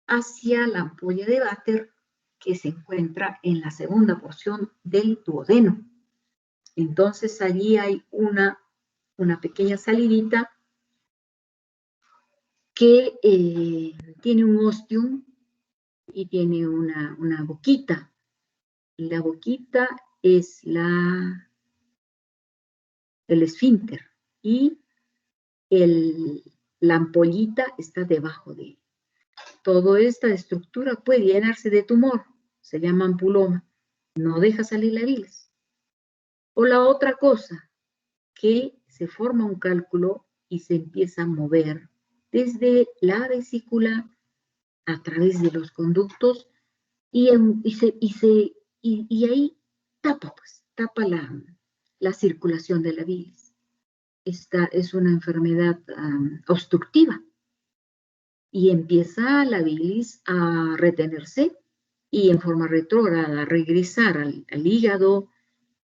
hacia la ampolla de Vater que se encuentra en la segunda porción del duodeno. Entonces allí hay una pequeña salidita que tiene un ostium y tiene una boquita. La boquita es el esfínter y la ampollita está debajo de él. Toda esta estructura puede llenarse de tumor, se llama ampuloma, no deja salir la bilis. O la otra cosa, que se forma un cálculo y se empieza a mover desde la vesícula a través de los conductos y ahí tapa la circulación de la bilis. Esta es una enfermedad obstructiva y empieza la bilis a retenerse y en forma retrógrada a regresar al hígado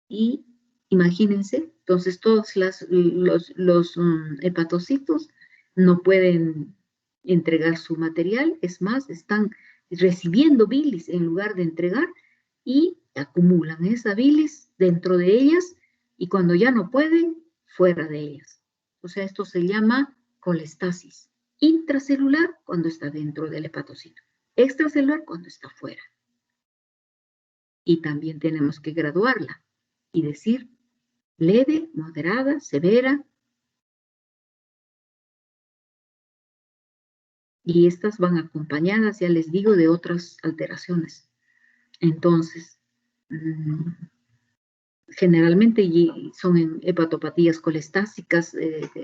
y imagínense, entonces todos los hepatocitos no pueden entregar su material, es más, están recibiendo bilis en lugar de entregar y acumulan esa bilis dentro de ellas y cuando ya no pueden, fuera de ellas. O sea, esto se llama colestasis. Intracelular cuando está dentro del hepatocito, extracelular cuando está fuera. Y también tenemos que graduarla y decir leve, moderada, severa. Y estas van acompañadas, ya les digo, de otras alteraciones. Entonces, generalmente son en hepatopatías colestásicas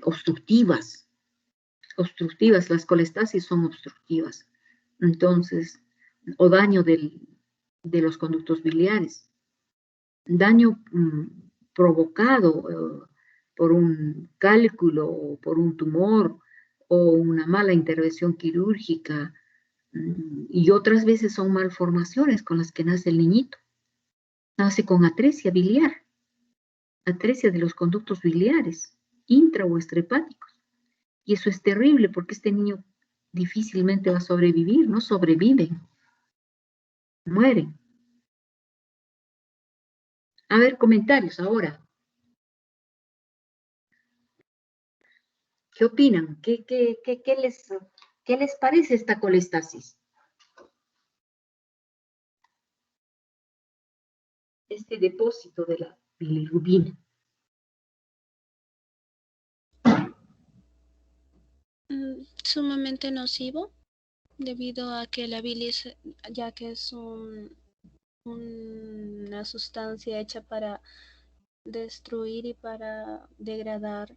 obstructivas. Obstructivas, las colestasis son obstructivas. Entonces, o daño de los conductos biliares. Daño provocado por un cálculo o por un tumor o una mala intervención quirúrgica, y otras veces son malformaciones con las que nace el niñito. Nace con atresia biliar, atresia de los conductos biliares, intra o extrahepáticos. Y eso es terrible porque este niño difícilmente va a sobrevivir, no sobreviven, mueren. A ver, comentarios ahora. ¿Qué opinan? ¿Qué les parece esta colestasis? Este depósito de la bilirrubina. Sumamente nocivo, debido a que la bilis, ya que es una sustancia hecha para destruir y para degradar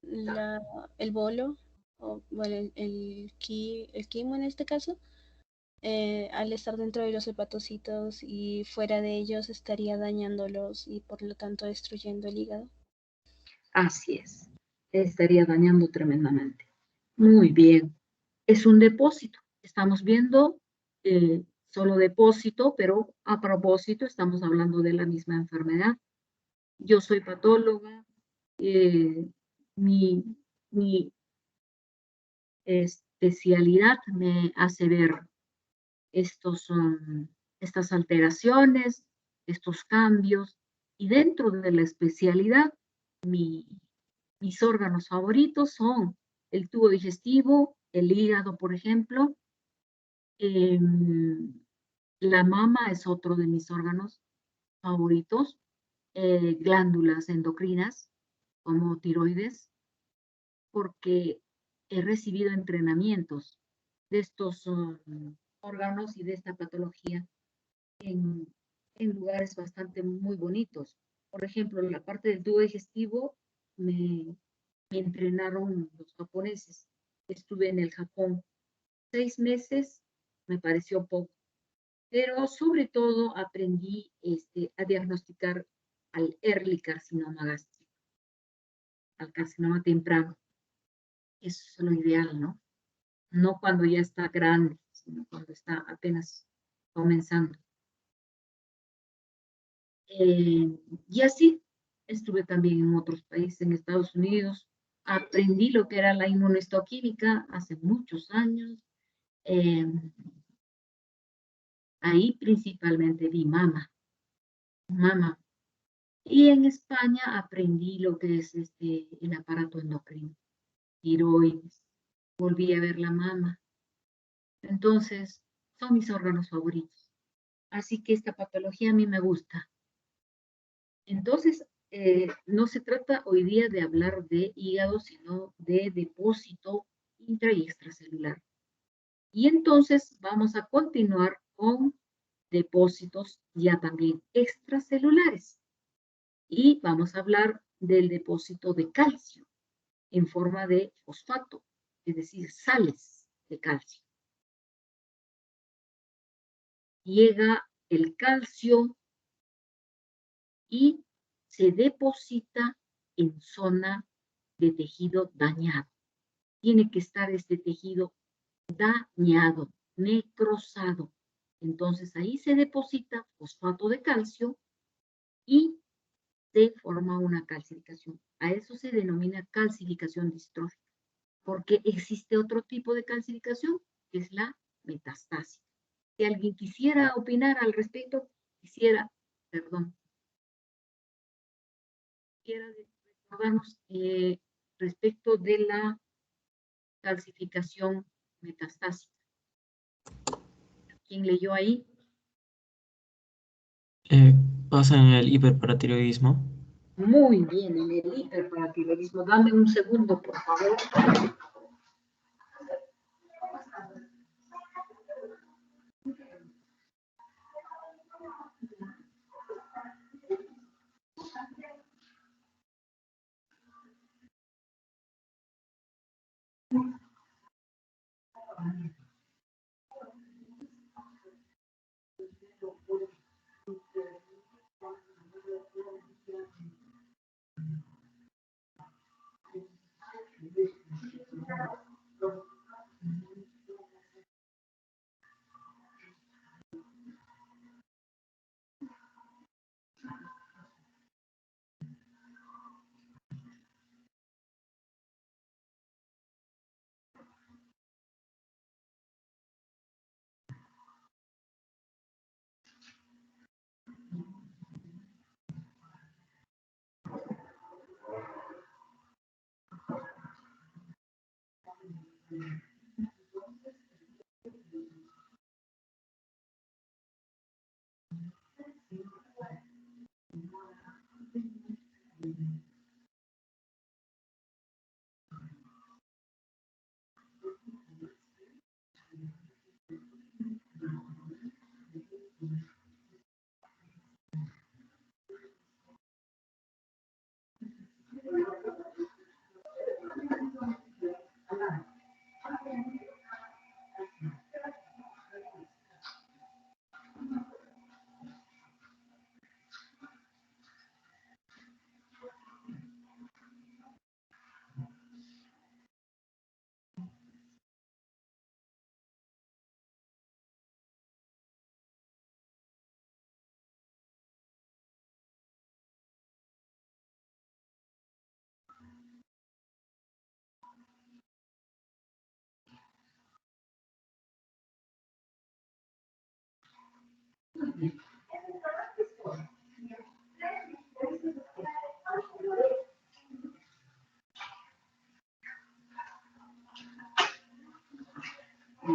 el bolo, o bueno, el quimo en este caso, al estar dentro de los hepatocitos y fuera de ellos estaría dañándolos y por lo tanto destruyendo el hígado. Así es, estaría dañando tremendamente. Muy bien, es un depósito. Estamos viendo solo depósito, pero a propósito estamos hablando de la misma enfermedad. Yo soy patóloga, mi especialidad me hace ver estas alteraciones, estos cambios, y dentro de la especialidad, mis órganos favoritos son el tubo digestivo, el hígado, por ejemplo. La mama es otro de mis órganos favoritos. Glándulas endocrinas, como tiroides, porque he recibido entrenamientos de estos órganos y de esta patología en, en lugares bastante muy bonitos. Por ejemplo, en la parte del tubo digestivo me entrenaron los japoneses. Estuve en el Japón 6 meses, me pareció poco, pero sobre todo aprendí a diagnosticar al early carcinoma gástrico, al carcinoma temprano. Eso es lo ideal, ¿no? No cuando ya está grande, sino cuando está apenas comenzando. Y así estuve también en otros países, en Estados Unidos. Aprendí lo que era la inmunohistoquímica hace muchos años. Ahí principalmente vi mama. Y en España aprendí lo que es el aparato endocrino, tiroides. Volví a ver la mama. Entonces, son mis órganos favoritos. Así que esta patología a mí me gusta. Entonces, no se trata hoy día de hablar de hígado, sino de depósito intra y extracelular. Y entonces vamos a continuar con depósitos ya también extracelulares. Y vamos a hablar del depósito de calcio en forma de fosfato, es decir, sales de calcio. Llega el calcio y se deposita en zona de tejido dañado. Tiene que estar este tejido dañado, necrosado. Entonces ahí se deposita fosfato de calcio y se forma una calcificación. A eso se denomina calcificación distrófica, porque existe otro tipo de calcificación, que es la metastásica. Si alguien quisiera opinar al respecto, quisiera recordarnos respecto de la calcificación metastásica. ¿Quién leyó ahí? Pasa en el hiperparatiroidismo. Muy bien, en el hiperparatiroidismo. Dame un segundo, por favor.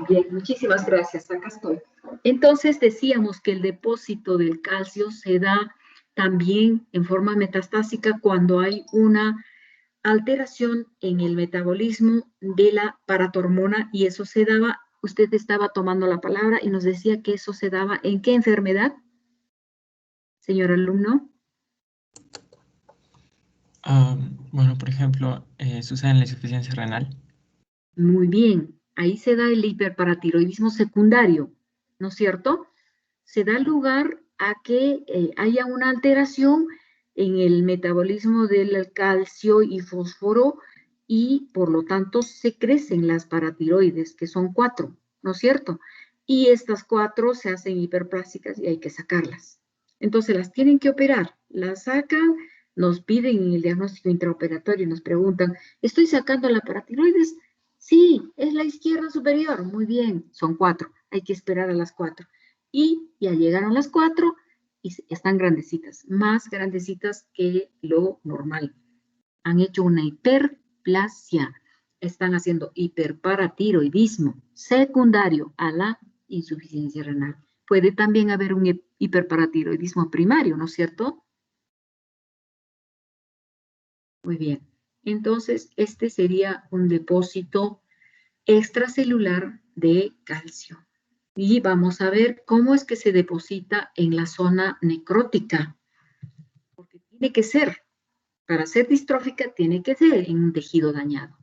Bien, muchísimas gracias, acá estoy. Entonces decíamos que el depósito del calcio se da también en forma metastásica cuando hay una alteración en el metabolismo de la paratormona y eso se daba, usted estaba tomando la palabra y nos decía que eso se daba ¿en qué enfermedad, señor alumno? Bueno, por ejemplo, sucede en la insuficiencia renal. Muy bien, ahí se da el hiperparatiroidismo secundario, ¿no es cierto? Se da lugar a que haya una alteración en el metabolismo del calcio y fósforo y por lo tanto se crecen las paratiroides, que son 4, ¿no es cierto? Y estas 4 se hacen hiperplásicas y hay que sacarlas. Entonces las tienen que operar, las sacan, nos piden en el diagnóstico intraoperatorio y nos preguntan, ¿estoy sacando la paratiroides? Sí, es la izquierda superior, muy bien, son 4, hay que esperar a las 4. Y ya llegaron las 4 y están grandecitas, más grandecitas que lo normal. Han hecho una hiperplasia, están haciendo hiperparatiroidismo secundario a la insuficiencia renal. Puede también haber un hiperparatiroidismo primario, ¿no es cierto? Muy bien. Entonces, este sería un depósito extracelular de calcio. Y vamos a ver cómo es que se deposita en la zona necrótica. Porque tiene que ser, para ser distrófica, tiene que ser en un tejido dañado.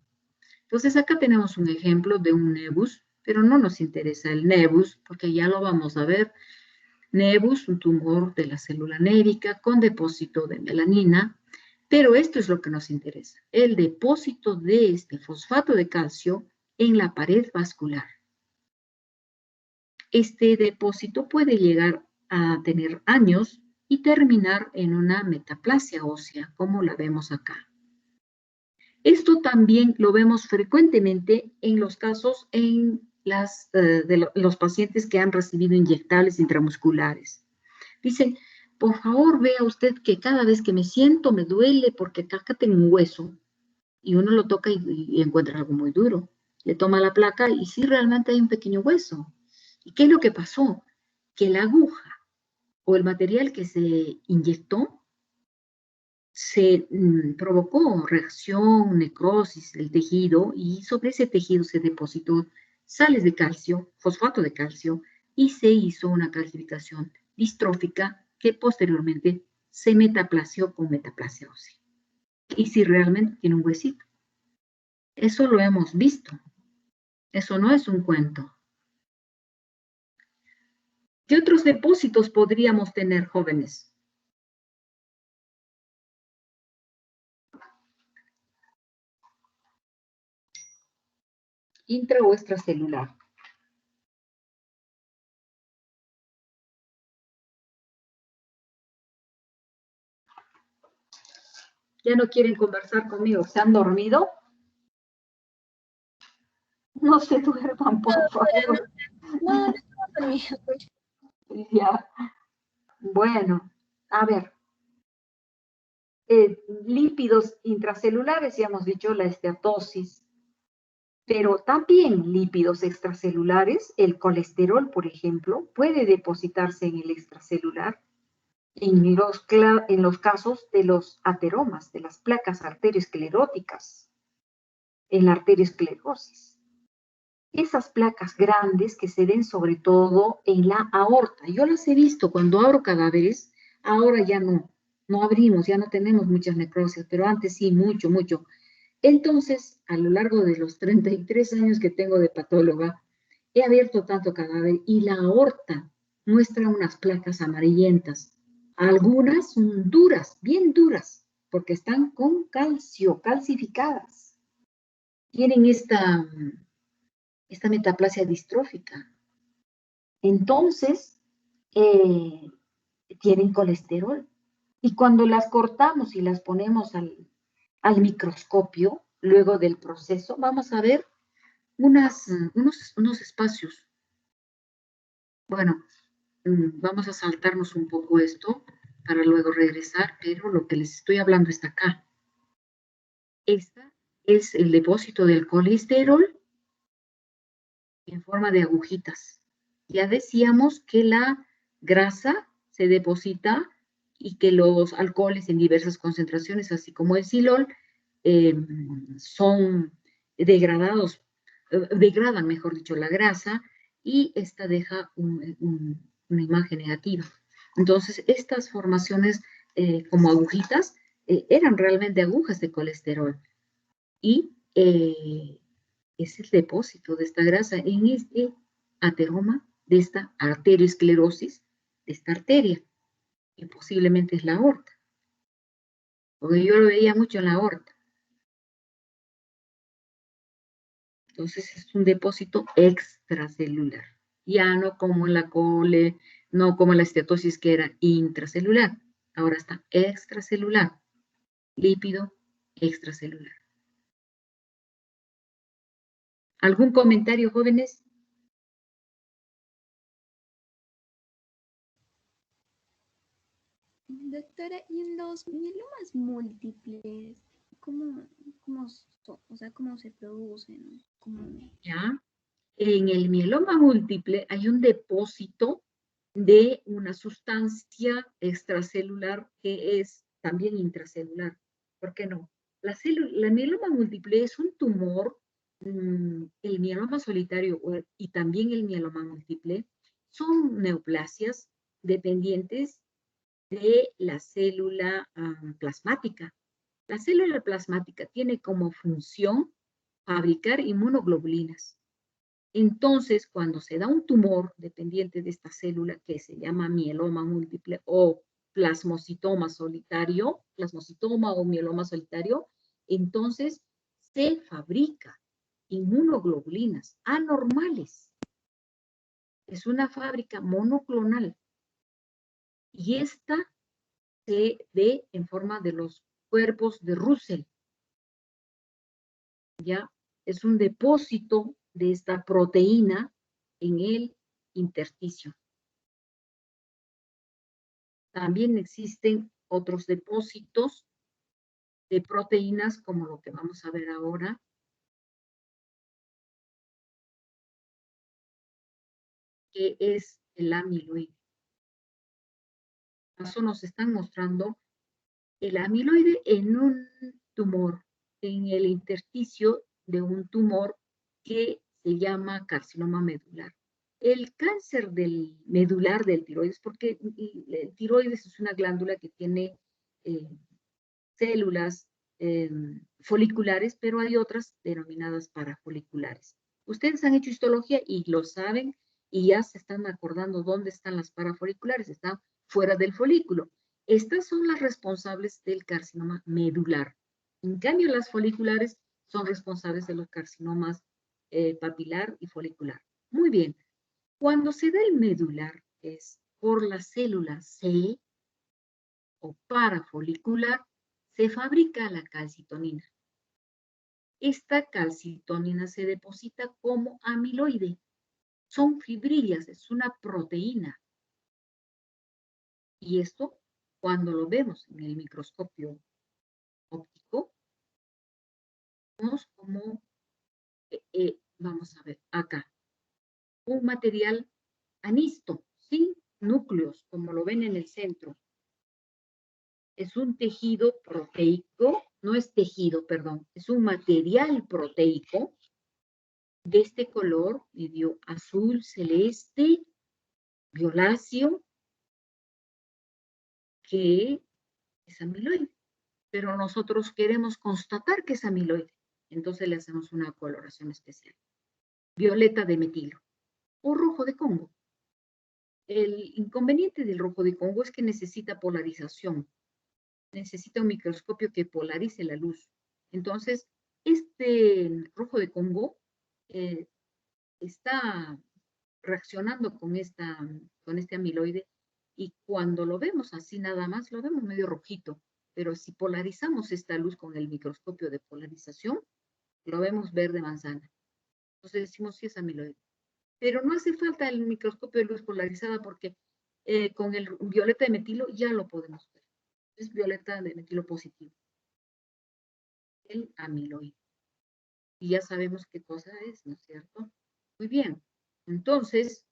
Entonces acá tenemos un ejemplo de un nevus, pero no nos interesa el nevus, porque ya lo vamos a ver. Nevus, un tumor de la célula nérica con depósito de melanina, pero esto es lo que nos interesa, el depósito de este fosfato de calcio en la pared vascular. Este depósito puede llegar a tener años y terminar en una metaplasia ósea, como la vemos acá. Esto también lo vemos frecuentemente en los casos de los pacientes que han recibido inyectables intramusculares. Dicen, por favor, vea usted que cada vez que me siento me duele porque acá tengo un hueso. Y uno lo toca y encuentra algo muy duro. Le toma la placa y sí, realmente hay un pequeño hueso. ¿Y qué es lo que pasó? Que la aguja o el material que se inyectó se provocó reacción, necrosis del tejido y sobre ese tejido se depositó sales de calcio, fosfato de calcio y se hizo una calcificación distrófica que posteriormente se metaplasió con metaplasia ósea. Y si realmente tiene un huesito. Eso lo hemos visto. Eso no es un cuento. ¿Qué otros depósitos podríamos tener, jóvenes? Intra o extracelular. ¿Ya no quieren conversar conmigo? ¿Se han dormido? No se duerman, por favor. No, no, Ya. Bueno, a ver. Lípidos intracelulares, ya hemos dicho la esteatosis. Pero también lípidos extracelulares, el colesterol, por ejemplo, puede depositarse en el extracelular en los casos de los ateromas, de las placas arterioscleróticas, en la arteriosclerosis. Esas placas grandes que se ven sobre todo en la aorta. Yo las he visto cuando abro cadáveres, ahora ya no abrimos, ya no tenemos muchas necrosis, pero antes sí, mucho, mucho. Entonces, a lo largo de los 33 años que tengo de patóloga, he abierto tanto cadáver y la aorta muestra unas placas amarillentas. Algunas son duras, bien duras, porque están con calcio, calcificadas. Tienen esta metaplasia distrófica. Entonces, tienen colesterol. Y cuando las cortamos y las ponemos al microscopio, luego del proceso, vamos a ver unos espacios. Bueno, vamos a saltarnos un poco esto para luego regresar, pero lo que les estoy hablando está acá. Esta es el depósito del colesterol en forma de agujitas. Ya decíamos que la grasa se deposita y que los alcoholes en diversas concentraciones, así como el silol, son degradados, degradan, mejor dicho, la grasa y esta deja una imagen negativa. Entonces, estas formaciones como agujitas eran realmente agujas de colesterol y es el depósito de esta grasa en este ateroma de esta arteriosclerosis, de esta arteria, que posiblemente es la aorta, porque yo lo veía mucho en la aorta. Entonces es un depósito extracelular, ya no como en la cole, no como la esteatosis que era intracelular, ahora está extracelular, lípido extracelular. ¿Algún comentario, jóvenes? Doctora, ¿y en los mielomas múltiples, cómo se producen? Ya. En el mieloma múltiple hay un depósito de una sustancia extracelular que es también intracelular. ¿Por qué no? La mieloma múltiple es un tumor, el mieloma solitario y también el mieloma múltiple son neoplasias dependientes de la célula plasmática. La célula plasmática tiene como función fabricar inmunoglobulinas. Entonces, cuando se da un tumor dependiente de esta célula que se llama mieloma múltiple o plasmocitoma solitario, plasmocitoma o mieloma solitario, entonces se fabrica inmunoglobulinas anormales. Es una fábrica monoclonal y esta se ve en forma de los cuerpos de Russell. ¿Ya? Es un depósito de esta proteína en el intersticio. También existen otros depósitos de proteínas, como lo que vamos a ver ahora. Que es el amiloide. Eso nos están mostrando el amiloide en un tumor, en el intersticio de un tumor que se llama carcinoma medular. El cáncer del medular del tiroides, porque el tiroides es una glándula que tiene células foliculares, pero hay otras denominadas parafoliculares. Ustedes han hecho histología y lo saben y ya se están acordando dónde están las parafoliculares, están fuera del folículo. Estas son las responsables del carcinoma medular. En cambio, las foliculares son responsables de los carcinomas papilar y folicular. Muy bien. Cuando se da el medular, es por la célula C o parafolicular, se fabrica la calcitonina. Esta calcitonina se deposita como amiloide. Son fibrillas, es una proteína. Y esto, cuando lo vemos en el microscopio óptico, vemos como vamos a ver, acá, un material anisto, sin núcleos, como lo ven en el centro. Es un tejido proteico, no es tejido, perdón, es un material proteico de este color medio azul, celeste, violáceo, que es amiloide. Pero nosotros queremos constatar que es amiloide. Entonces le hacemos una coloración especial. Violeta de metilo o rojo de Congo. El inconveniente del rojo de Congo es que necesita polarización. Necesita un microscopio que polarice la luz. Entonces, este rojo de Congo está reaccionando con este amiloide y cuando lo vemos así nada más, lo vemos medio rojito. Pero si polarizamos esta luz con el microscopio de polarización, lo vemos verde manzana. Entonces decimos sí es amiloide. Pero no hace falta el microscopio de luz polarizada porque con el violeta de metilo ya lo podemos ver. Es violeta de metilo positivo. El amiloide. Y ya sabemos qué cosa es, ¿no es cierto? Muy bien. Entonces,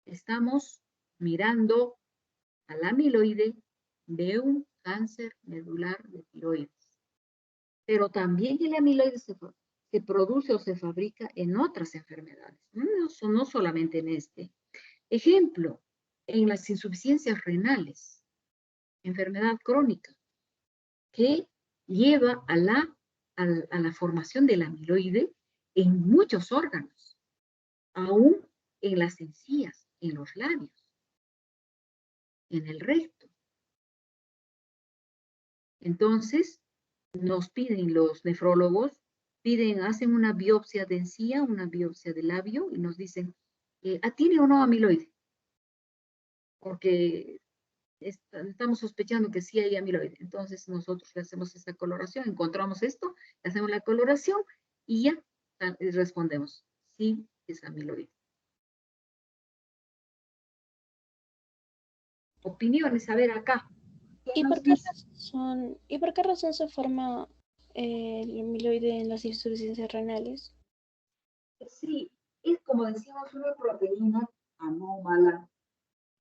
estamos mirando al amiloide de un cáncer medular de tiroides. Pero también el amiloide se produce o se fabrica en otras enfermedades, no solamente en este. Ejemplo, en las insuficiencias renales, enfermedad crónica, que lleva a la formación del amiloide en muchos órganos, aún en las encías, en los labios, en el recto. Entonces, nos piden los nefrólogos, hacen una biopsia de encía, una biopsia de labio y nos dicen, ¿tiene o no amiloide? Porque estamos sospechando que sí hay amiloide. Entonces nosotros le hacemos esta coloración, encontramos esto, le hacemos la coloración y ya respondemos, sí es amiloide. Opiniones, a ver acá. ¿Y por qué razón se forma el amiloide en las insuficiencias renales? Sí, es como decíamos, una proteína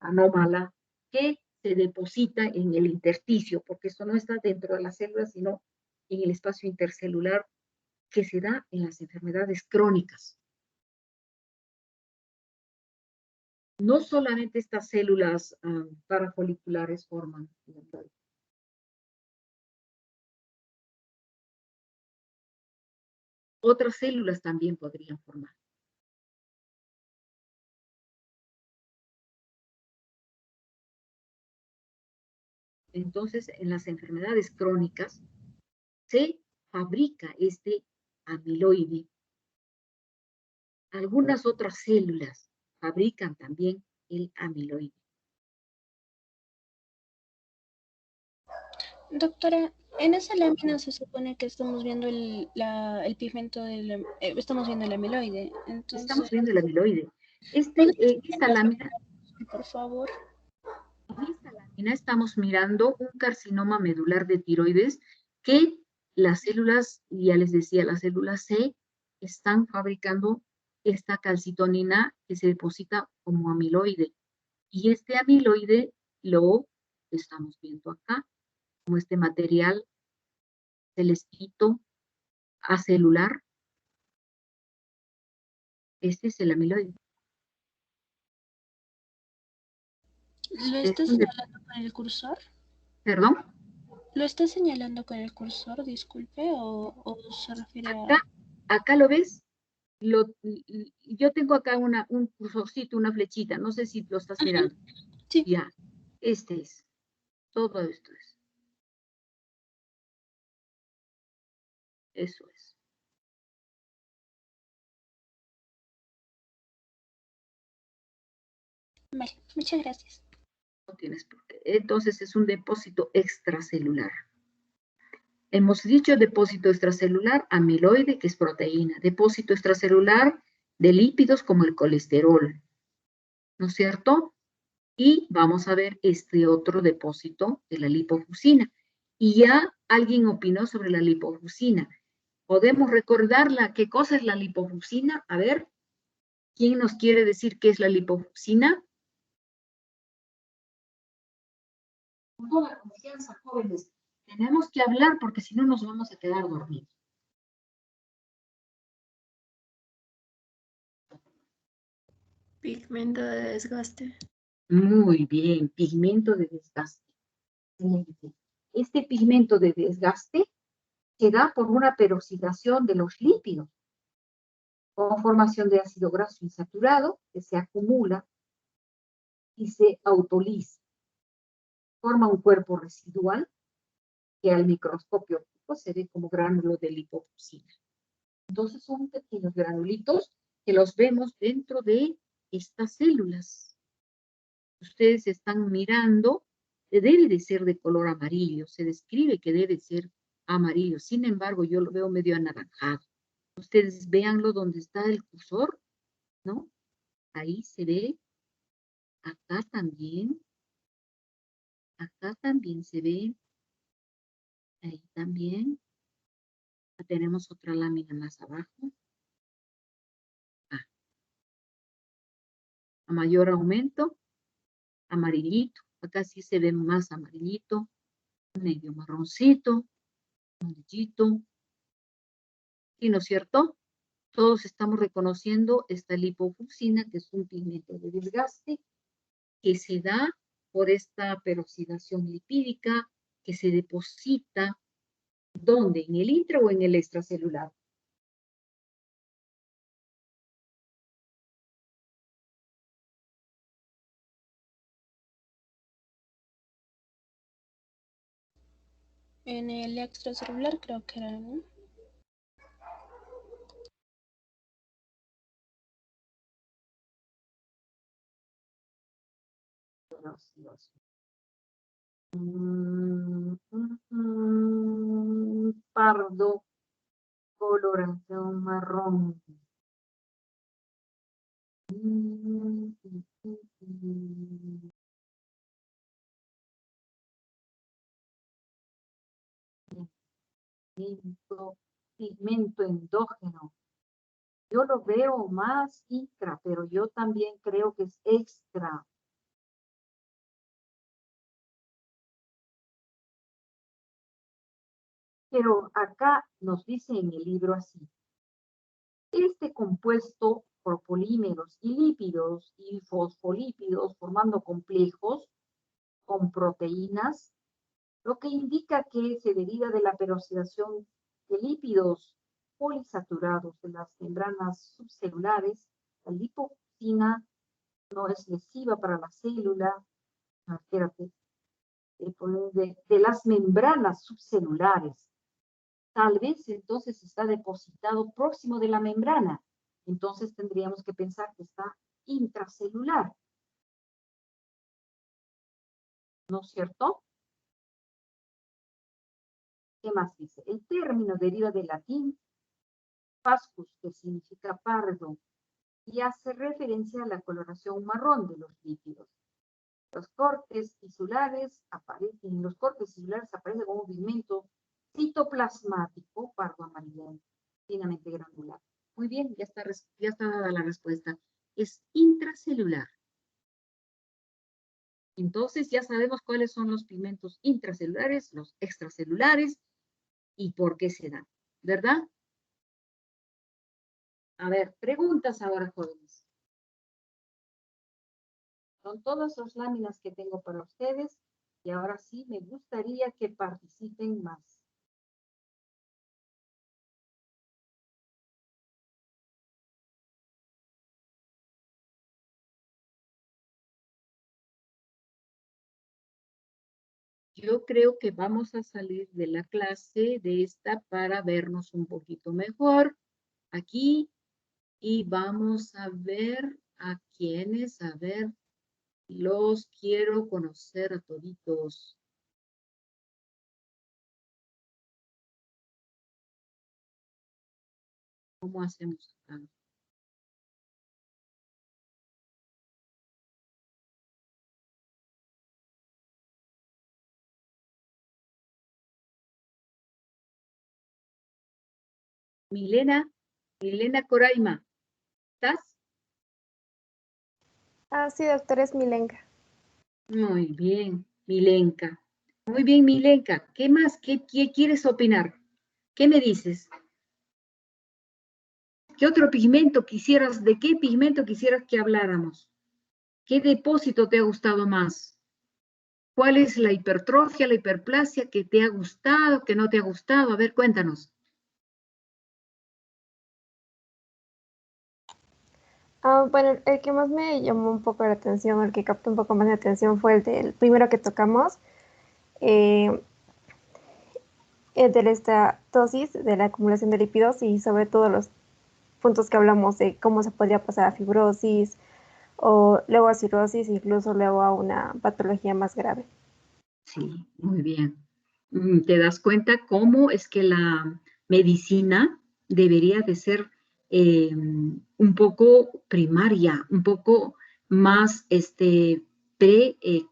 anómala, que se deposita en el intersticio, porque esto no está dentro de las células, sino en el espacio intercelular que se da en las enfermedades crónicas. No solamente estas células parafoliculares forman el amiloide. Otras células también podrían formar. Entonces, en las enfermedades crónicas se fabrica este amiloide. Algunas otras células fabrican también el amiloide. Doctora, en esa lámina se supone que estamos viendo el pigmento estamos viendo el amiloide. Entonces, estamos viendo el amiloide. Esta lámina, por favor. En esta lámina estamos mirando un carcinoma medular de tiroides que las células, ya les decía, las células C están fabricando esta calcitonina que se deposita como amiloide. Y este amiloide lo estamos viendo acá, como este material celestito acelular. Este es el amiloide. ¿Lo está señalando con el cursor? ¿Perdón? ¿Lo está señalando con el cursor, disculpe, o se refiere acá lo ves? Yo tengo acá un cursorcito, una flechita, no sé si lo estás mirando. Sí. Ya, este es. Todo esto es. Eso es. Vale, muchas gracias. No tienes por qué. Entonces es un depósito extracelular. Hemos dicho depósito extracelular, amiloide, que es proteína. Depósito extracelular de lípidos como el colesterol. ¿No es cierto? Y vamos a ver este otro depósito de la lipofuscina. Y ya alguien opinó sobre la lipofuscina. ¿Podemos recordarla qué cosa es la lipofuscina? A ver, ¿quién nos quiere decir qué es la lipofuscina? Con toda confianza, jóvenes. Tenemos que hablar porque si no nos vamos a quedar dormidos. Pigmento de desgaste. Muy bien, pigmento de desgaste. Excelente. Este pigmento de desgaste se da por una peroxidación de los lípidos, con formación de ácido graso insaturado que se acumula y se autoliza. Forma un cuerpo residual que al microscopio óptico se ve como gránulo de lipofuscina. Entonces son pequeños granulitos que los vemos dentro de estas células. Ustedes están mirando, debe de ser de color amarillo, se describe que debe ser amarillo, sin embargo yo lo veo medio anaranjado. Ustedes véanlo donde está el cursor, ¿no? Ahí se ve, acá también se ve, ahí también. Tenemos otra lámina más abajo. Ah, a mayor aumento, amarillito. Acá sí se ve más amarillito, medio marroncito, amarillito. ¿Sí, no es cierto? Todos estamos reconociendo esta lipofuscina, que es un pigmento de desgaste, que se da por esta peroxidación lipídica, que se deposita, ¿dónde? ¿En el intra o en el extracelular? En el extracelular creo que era, ¿no? Pardo, coloración marrón. Pigmento endógeno. Yo lo veo más intra, pero yo también creo que es extra. Pero acá nos dice en el libro así. Este compuesto por polímeros y lípidos y fosfolípidos formando complejos con proteínas, lo que indica que se deriva de la peroxidación de lípidos polisaturados de las membranas subcelulares. La lipofuscina no es lesiva para la célula, espérate, de las membranas subcelulares. Tal vez entonces está depositado próximo de la membrana. Entonces tendríamos que pensar que está intracelular. ¿No es cierto? ¿Qué más dice? El término deriva del latín pascus, que significa pardo, y hace referencia a la coloración marrón de los lípidos. Los cortes tisulares aparecen como un pigmento citoplasmático pardo amarillento, finamente granular. Muy bien, ya está dada la respuesta. Es intracelular. Entonces ya sabemos cuáles son los pigmentos intracelulares, los extracelulares y por qué se dan, ¿verdad? A ver, preguntas ahora, jóvenes. Son todas las láminas que tengo para ustedes y ahora sí me gustaría que participen más. Yo creo que vamos a salir de la clase de esta para vernos un poquito mejor aquí y vamos a ver a quiénes, a ver, los quiero conocer a toditos. ¿Cómo hacemos acá? Milena Coraima, ¿estás? Sí, doctora, es Milenka. Muy bien, Milenka. Muy bien, Milenka. ¿Qué más? ¿Qué quieres opinar? ¿Qué me dices? ¿Qué otro pigmento quisieras, de qué pigmento quisieras que habláramos? ¿Qué depósito te ha gustado más? ¿Cuál es la hipertrofia, la hiperplasia que te ha gustado, que no te ha gustado? A ver, cuéntanos. Bueno, el que más me llamó un poco la atención, el que captó un poco más la atención fue el del primero que tocamos, el de la estatosis, de la acumulación de lípidos y sobre todo los puntos que hablamos de cómo se podría pasar a fibrosis o luego a cirrosis, incluso luego a una patología más grave. Sí, muy bien. Te das cuenta cómo es que la medicina debería de ser un poco primaria, un poco más,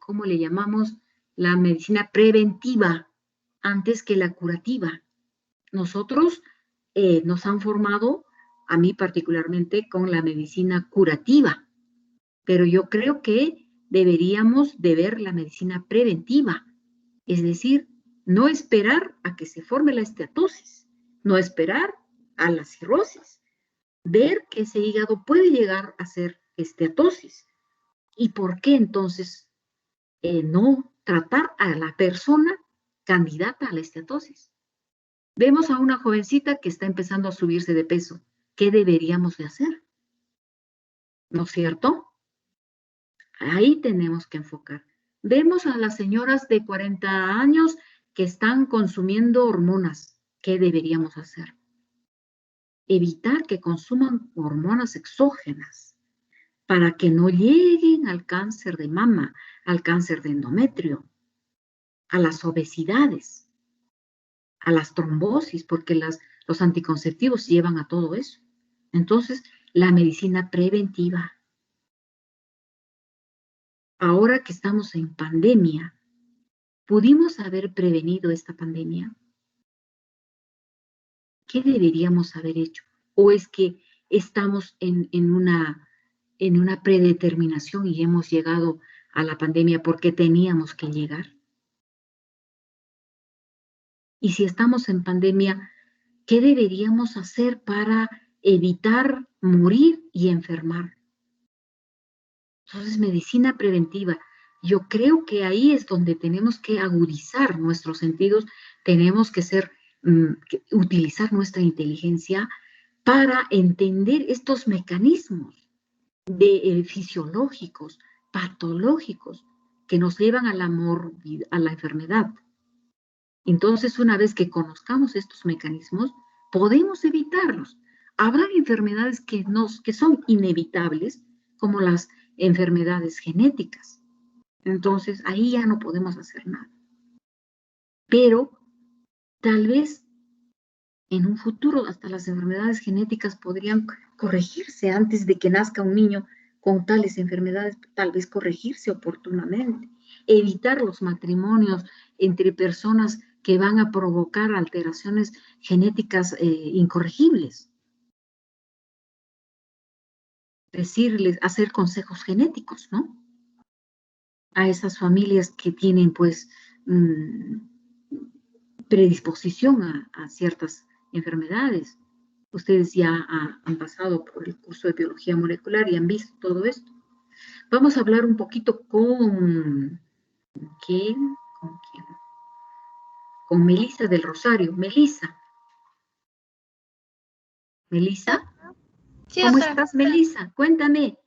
¿cómo le llamamos? La medicina preventiva antes que la curativa. Nosotros nos han formado, a mí particularmente, con la medicina curativa, pero yo creo que deberíamos de ver la medicina preventiva, es decir, no esperar a que se forme la esteatosis, no esperar a la cirrosis, ver que ese hígado puede llegar a ser esteatosis. ¿Y por qué entonces no tratar a la persona candidata a la esteatosis? Vemos a una jovencita que está empezando a subirse de peso. ¿Qué deberíamos de hacer? ¿No es cierto? Ahí tenemos que enfocar. Vemos a las señoras de 40 años que están consumiendo hormonas. ¿Qué deberíamos hacer? Evitar que consuman hormonas exógenas para que no lleguen al cáncer de mama, al cáncer de endometrio, a las obesidades, a las trombosis, porque los anticonceptivos llevan a todo eso. Entonces, la medicina preventiva. Ahora que estamos en pandemia, ¿pudimos haber prevenido esta pandemia? ¿Qué deberíamos haber hecho? ¿O es que estamos en una predeterminación y hemos llegado a la pandemia porque teníamos que llegar? Y si estamos en pandemia, ¿qué deberíamos hacer para evitar morir y enfermar? Entonces, medicina preventiva. Yo creo que ahí es donde tenemos que agudizar nuestros sentidos, tenemos que utilizar nuestra inteligencia para entender estos mecanismos fisiológicos, patológicos, que nos llevan a la enfermedad. Entonces, una vez que conozcamos estos mecanismos, podemos evitarlos. Habrá enfermedades que son inevitables, como las enfermedades genéticas. Entonces, ahí ya no podemos hacer nada. Pero tal vez en un futuro hasta las enfermedades genéticas podrían corregirse antes de que nazca un niño con tales enfermedades, tal vez corregirse oportunamente, evitar los matrimonios entre personas que van a provocar alteraciones genéticas incorregibles. Decirles, hacer consejos genéticos, ¿no? A esas familias que tienen, pues, predisposición a ciertas enfermedades. Ustedes ya han pasado por el curso de biología molecular y han visto todo esto. Vamos a hablar un poquito con ¿quién? Con Melissa del Rosario. Melissa. Sí, ¿Cómo doctora. estás, Melissa? Cuéntame,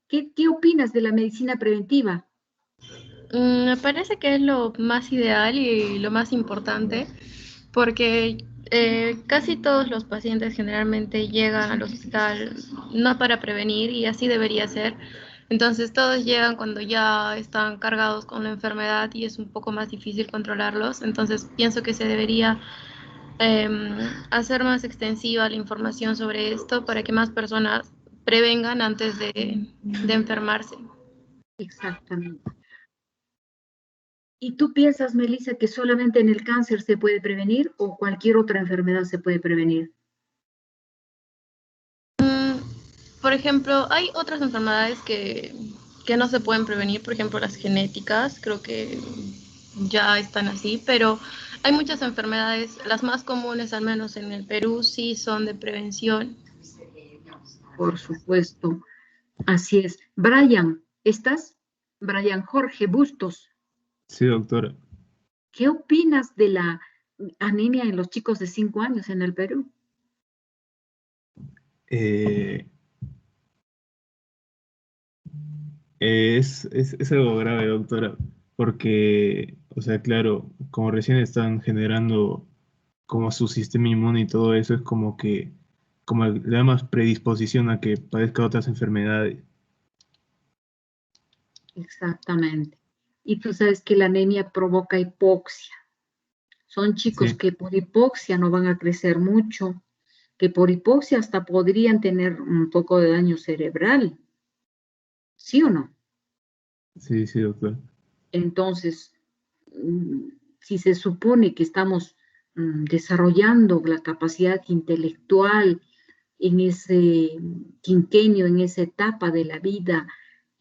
¿qué opinas de la medicina preventiva? Me parece que es lo más ideal y lo más importante porque casi todos los pacientes generalmente llegan al hospital no para prevenir y así debería ser. Entonces todos llegan cuando ya están cargados con la enfermedad y es un poco más difícil controlarlos. Entonces pienso que se debería hacer más extensiva la información sobre esto para que más personas prevengan antes de enfermarse. Exactamente. ¿Y tú piensas, Melissa, que solamente en el cáncer se puede prevenir o cualquier otra enfermedad se puede prevenir? Por ejemplo, hay otras enfermedades que no se pueden prevenir, por ejemplo, las genéticas, creo que ya están así, pero hay muchas enfermedades, las más comunes, al menos en el Perú, sí son de prevención. Por supuesto, así es. Brian, ¿estás? Brian Jorge Bustos. Sí, doctora. ¿Qué opinas de la anemia en los chicos de 5 años en el Perú? Es algo grave, doctora, porque, o sea, claro, como recién están generando como su sistema inmune y todo eso, es como que, como le da más predisposición a que padezca otras enfermedades. Exactamente. Y tú sabes que la anemia provoca hipoxia. Son chicos Sí, que por hipoxia no van a crecer mucho, que por hipoxia hasta podrían tener un poco de daño cerebral. ¿Sí o no? sí, sí, doctora. Entonces, si se supone que estamos desarrollando la capacidad intelectual en ese quinquenio, en esa etapa de la vida,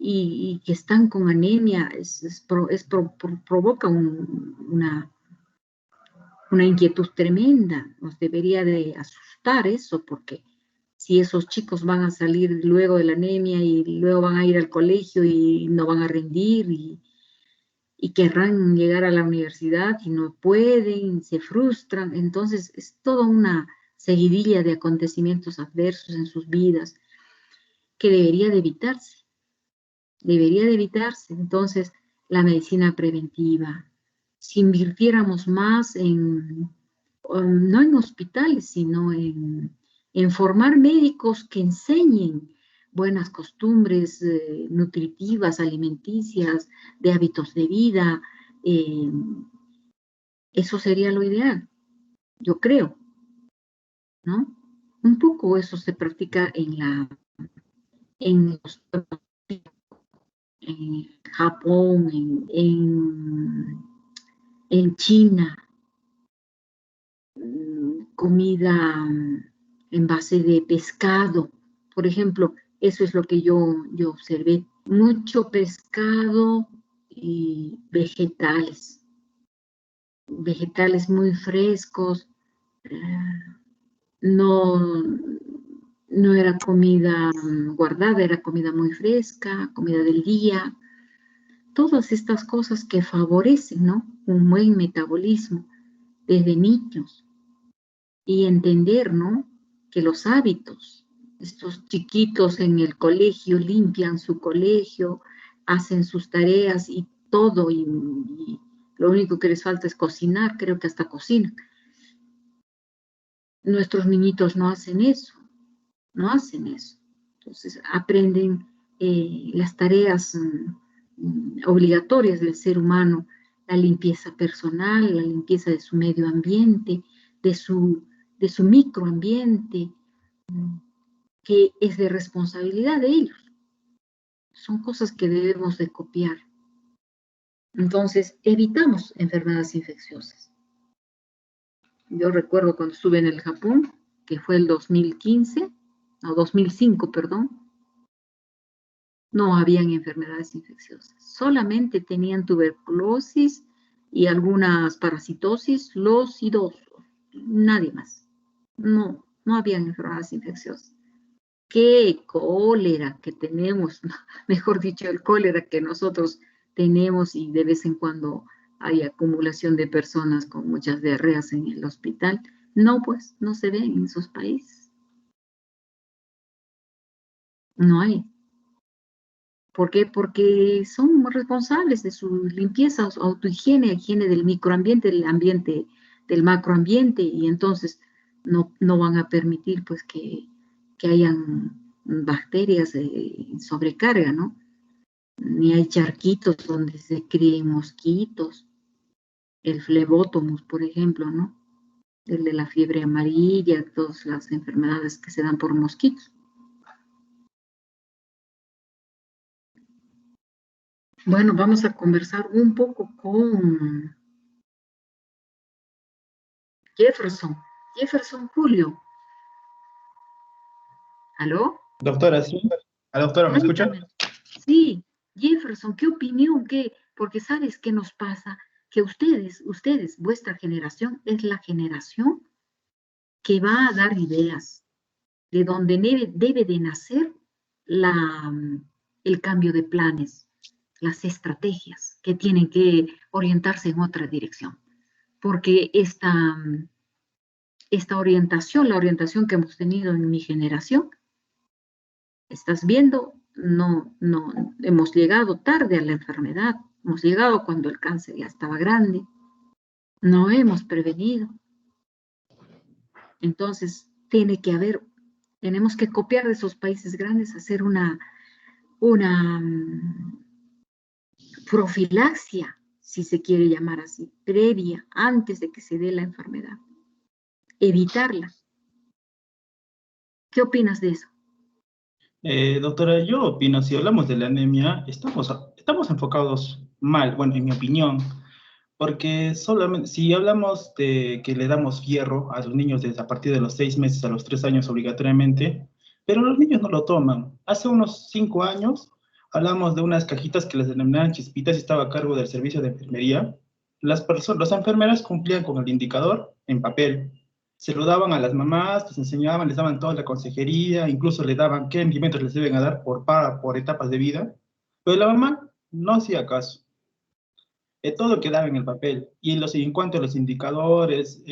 y que están con anemia, provoca una inquietud tremenda. Nos debería de asustar eso, porque si esos chicos van a salir luego de la anemia y luego van a ir al colegio y no van a rendir y querrán llegar a la universidad y no pueden, se frustran, entonces es toda una seguidilla de acontecimientos adversos en sus vidas que debería de evitarse, debería de evitarse. Entonces, la medicina preventiva, si invirtiéramos más no en hospitales, sino en formar médicos que enseñen buenas costumbres nutritivas, alimenticias, de hábitos de vida, eh, eso sería lo ideal, yo creo, ¿no? Un poco eso se practica en Japón, en China, comida en base de pescado, por ejemplo, eso es lo que yo observé, mucho pescado y vegetales muy frescos, no, no era comida guardada, era comida muy fresca, comida del día, todas estas cosas que favorecen, ¿no?, un buen metabolismo desde niños y entender, ¿no?, que los hábitos, estos chiquitos en el colegio limpian su colegio, hacen sus tareas y todo, y lo único que les falta es cocinar, creo que hasta cocinan. Nuestros niñitos no hacen eso, no hacen eso. Entonces aprenden las tareas obligatorias del ser humano, la limpieza personal, la limpieza de su medio ambiente, de su microambiente, que es de responsabilidad de ellos. Son cosas que debemos de copiar. Entonces, evitamos enfermedades infecciosas. Yo recuerdo cuando estuve en el Japón, que fue el 2015, no, 2005, perdón, no habían enfermedades infecciosas. Solamente tenían tuberculosis y algunas parasitosis los idosos, nadie más. No, no habían enfermedades infecciosas. ¿Qué cólera que tenemos? Mejor dicho, el cólera que nosotros tenemos, y de vez en cuando hay acumulación de personas con muchas diarreas en el hospital. No, pues, no se ven en sus países. No hay. ¿Por qué? Porque son responsables de su limpieza, su autohigiene, higiene del microambiente, del ambiente, del macroambiente, y entonces no van a permitir pues que hayan bacterias en sobrecarga, ¿no? Ni hay charquitos donde se críen mosquitos, el flebótomus, por ejemplo, ¿no?, el de la fiebre amarilla, todas las enfermedades que se dan por mosquitos. Bueno, vamos a conversar un poco con Jefferson. Jefferson Julio. ¿Aló? Doctora, sí. ¿A la doctora me escucha? Cuéntame. Sí, Jefferson, ¿qué opinión? Porque ¿sabes qué nos pasa? Que ustedes, vuestra generación es la generación que va a dar ideas, de donde debe de nacer el cambio de planes, las estrategias que tienen que orientarse en otra dirección. Porque esta orientación, la orientación que hemos tenido en mi generación, estás viendo, no, hemos llegado tarde a la enfermedad, hemos llegado cuando el cáncer ya estaba grande, no hemos prevenido. Entonces, tenemos que copiar de esos países grandes, hacer una profilaxia, si se quiere llamar así, previa, antes de que se dé la enfermedad. Evitarla. ¿Qué opinas de eso? Doctora, yo opino, si hablamos de la anemia, estamos enfocados mal, bueno, en mi opinión, porque solamente, si hablamos de que le damos hierro a los niños desde a partir de los 6 meses a los 3 años obligatoriamente, pero los niños no lo toman. Hace unos 5 años hablamos de unas cajitas que les denominaban chispitas y estaba a cargo del servicio de enfermería. Las enfermeras cumplían con el indicador en papel. Se lo daban a las mamás, les enseñaban, les daban toda la consejería, incluso le daban qué alimentos les deben a dar por etapas de vida, pero la mamá no hacía caso. Todo quedaba en el papel. Y en cuanto a los indicadores,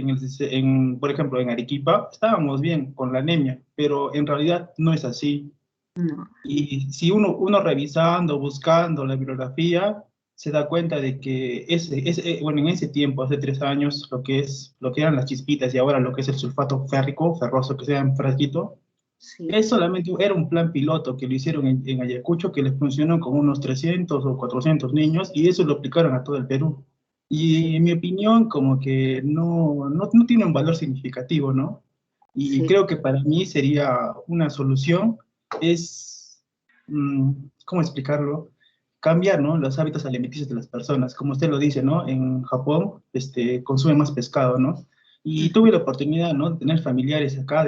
por ejemplo, en Arequipa, estábamos bien con la anemia, pero en realidad no es así. No. Y si uno revisando, buscando la bibliografía, se da cuenta de que bueno, en ese tiempo, hace 3 años, lo que eran las chispitas y ahora lo que es el sulfato ferroso, que sea en frasquito, Sí. solamente era un plan piloto que lo hicieron en Ayacucho, que les funcionó con unos 300 o 400 niños, y eso lo aplicaron a todo el Perú. Y en mi opinión, como que no tiene un valor significativo, ¿no? Y Sí. creo que para mí sería una solución, ¿cómo explicarlo? Cambiar, ¿no?, los hábitos alimenticios de las personas. Como usted lo dice, ¿no? En Japón consumen más pescado, ¿no? Y tuve la oportunidad, ¿no?, de tener familiares acá,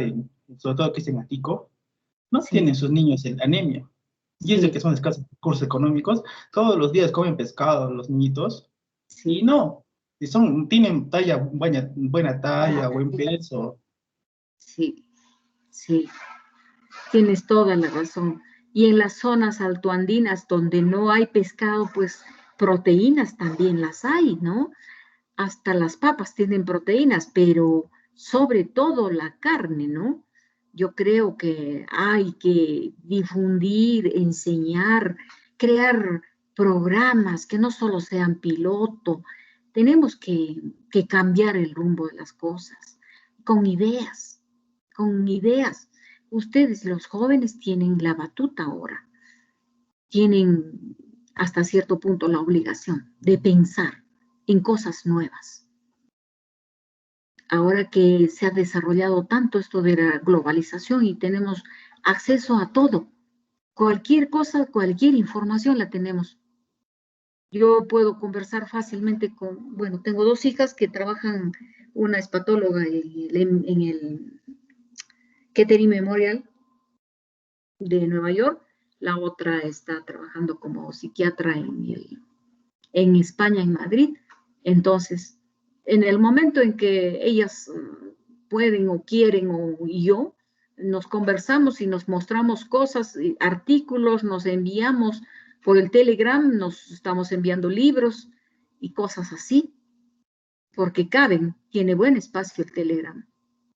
sobre todo que es en Atico, no Sí. tienen sus niños en anemia. Y es de que son escasos recursos económicos, todos los días comen pescado los niñitos, Sí. y no, tienen buena talla, buen peso. Sí, sí, tienes toda la razón. Y en las zonas altoandinas donde no hay pescado, pues proteínas también las hay, ¿no? Hasta las papas tienen proteínas, pero sobre todo la carne, ¿no? Yo creo que hay que difundir, enseñar, crear programas que no solo sean piloto. Tenemos que cambiar el rumbo de las cosas con ideas, con ideas. Ustedes, los jóvenes, tienen la batuta ahora. Tienen hasta cierto punto la obligación de pensar en cosas nuevas. Ahora que se ha desarrollado tanto esto de la globalización y tenemos acceso a todo, cualquier cosa, cualquier información la tenemos. Yo puedo conversar fácilmente bueno, tengo 2 hijas que trabajan, una es patóloga en el Kettering Memorial de Nueva York, la otra está trabajando como psiquiatra en España, en Madrid. Entonces, en el momento en que ellas pueden o quieren, y yo, nos conversamos y nos mostramos cosas, artículos, nos enviamos por el Telegram, nos estamos enviando libros y cosas así, porque tiene buen espacio el Telegram.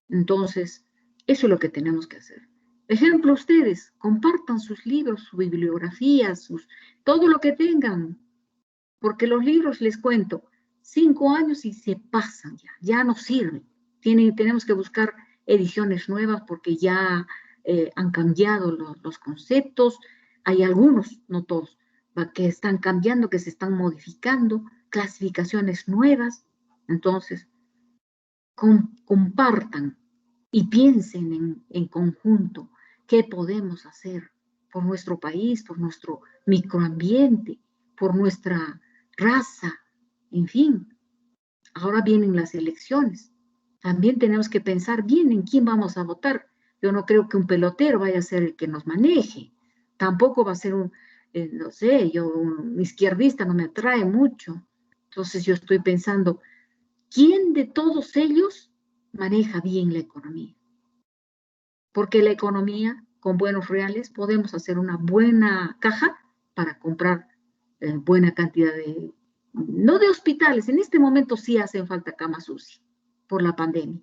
Entonces, eso es lo que tenemos que hacer. Ejemplo, ustedes, compartan sus libros, su bibliografía, todo lo que tengan, porque los libros, les cuento, 5 años y se pasan ya no sirven. Tenemos que buscar ediciones nuevas porque ya han cambiado los conceptos. Hay algunos, no todos, que están cambiando, que se están modificando, clasificaciones nuevas. Entonces, compartan y piensen en conjunto qué podemos hacer por nuestro país, por nuestro microambiente, por nuestra raza, en fin. Ahora vienen las elecciones. También tenemos que pensar bien en quién vamos a votar. Yo no creo que un pelotero vaya a ser el que nos maneje. Tampoco va a ser no sé, un izquierdista no me atrae mucho. Entonces yo estoy pensando, ¿quién de todos ellos maneja bien la economía? Porque la economía, con buenos reales, podemos hacer una buena caja para comprar buena cantidad no de hospitales, en este momento sí hacen falta camas UCI por la pandemia,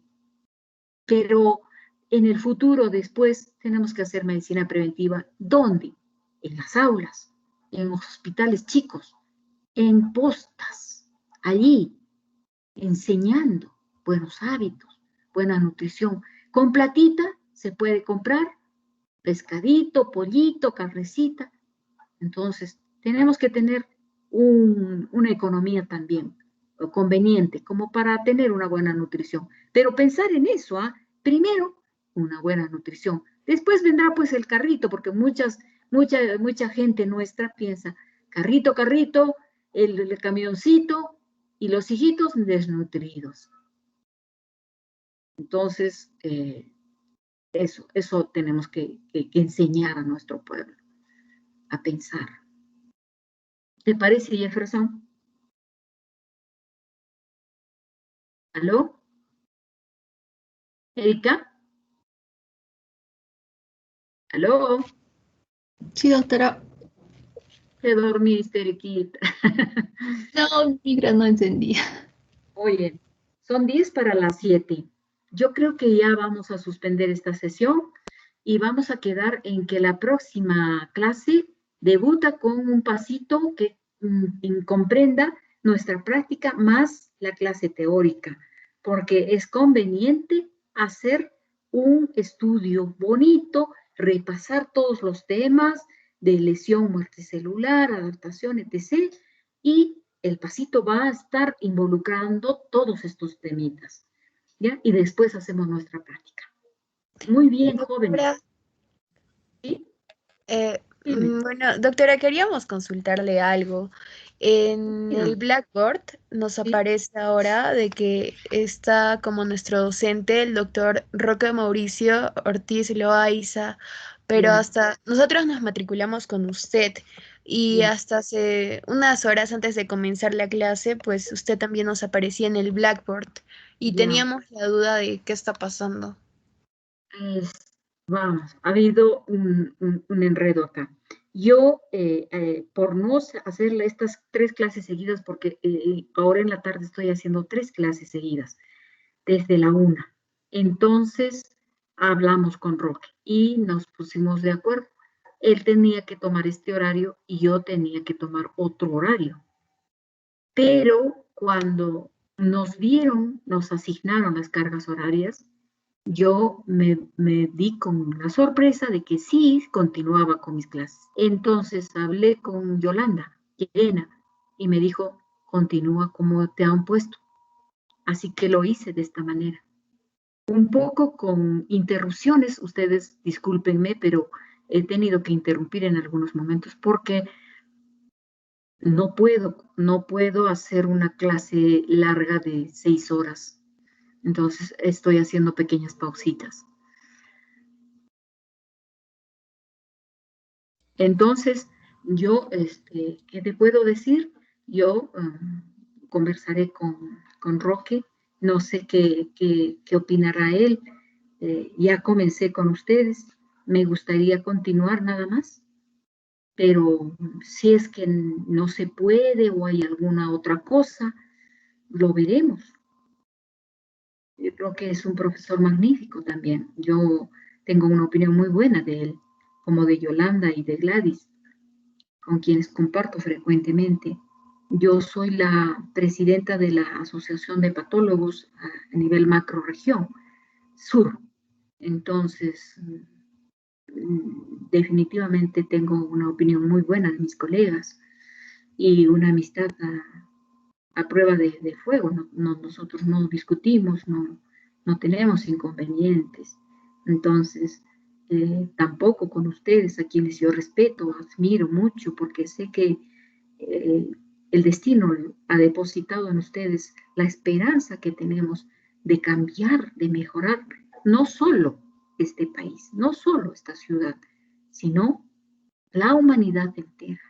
pero en el futuro después tenemos que hacer medicina preventiva. ¿Dónde? En las aulas, en los hospitales chicos, en postas, allí, enseñando buenos hábitos, buena nutrición. Con platita se puede comprar pescadito, pollito, carnecita. Entonces, tenemos que tener una economía también conveniente, como para tener una buena nutrición. Pero pensar en eso, primero, una buena nutrición. Después vendrá pues el carrito, porque mucha gente nuestra piensa, carrito, el camioncito y los hijitos desnutridos. Entonces, eso tenemos que enseñar a nuestro pueblo a pensar. ¿Te parece, Jefferson? ¿Aló? ¿Erika? ¿Aló? Sí, doctora. Te dormiste, Eriquita. No, mi micro no encendía. Oye, son 10 para las 7. Yo creo que ya vamos a suspender esta sesión y vamos a quedar en que la próxima clase debuta con un pasito que comprenda nuestra práctica más la clase teórica, porque es conveniente hacer un estudio bonito, repasar todos los temas de lesión, muerte celular, adaptación, etc. Y el pasito va a estar involucrando todos estos temitas, ¿ya? Y después hacemos nuestra práctica. Muy bien, jóvenes. ¿Sí? Bueno, doctora, queríamos consultarle algo. En el Blackboard nos aparece ahora de que está como nuestro docente el doctor Roque Mauricio Ortiz Loaiza, pero hasta nosotros nos matriculamos con usted y hasta hace unas horas antes de comenzar la clase, pues usted también nos aparecía en el Blackboard y teníamos la duda de qué está pasando. Vamos, ha habido un enredo acá. Yo, por no hacer estas 3 clases seguidas, porque ahora en la tarde estoy haciendo 3 clases seguidas, desde la 1. Entonces, hablamos con Roque y nos pusimos de acuerdo. Él tenía que tomar este horario y yo tenía que tomar otro horario. Pero cuando nos asignaron las cargas horarias, yo me di con la sorpresa de que sí continuaba con mis clases. Entonces hablé con Yolanda, y me dijo, continúa como te han puesto. Así que lo hice de esta manera. Un poco con interrupciones, ustedes discúlpenme, pero he tenido que interrumpir en algunos momentos porque no puedo hacer una clase larga de 6 horas. Entonces estoy haciendo pequeñas pausitas. Entonces, yo, ¿qué te puedo decir? Yo conversaré con Roque, no sé qué opinará él. Ya comencé con ustedes, me gustaría continuar nada más, pero si es que no se puede o hay alguna otra cosa, lo veremos. Yo creo que es un profesor magnífico también. Yo tengo una opinión muy buena de él, como de Yolanda y de Gladys, con quienes comparto frecuentemente. Yo soy la presidenta de la Asociación de Patólogos a nivel macrorregión sur. Entonces, definitivamente tengo una opinión muy buena de mis colegas y una amistad a prueba de fuego. Nosotros no discutimos, no tenemos inconvenientes. Entonces, tampoco con ustedes, a quienes yo respeto, admiro mucho, porque sé que el destino ha depositado en ustedes la esperanza que tenemos de cambiar, de mejorar, no solo este país, no solo esta ciudad, sino la humanidad entera,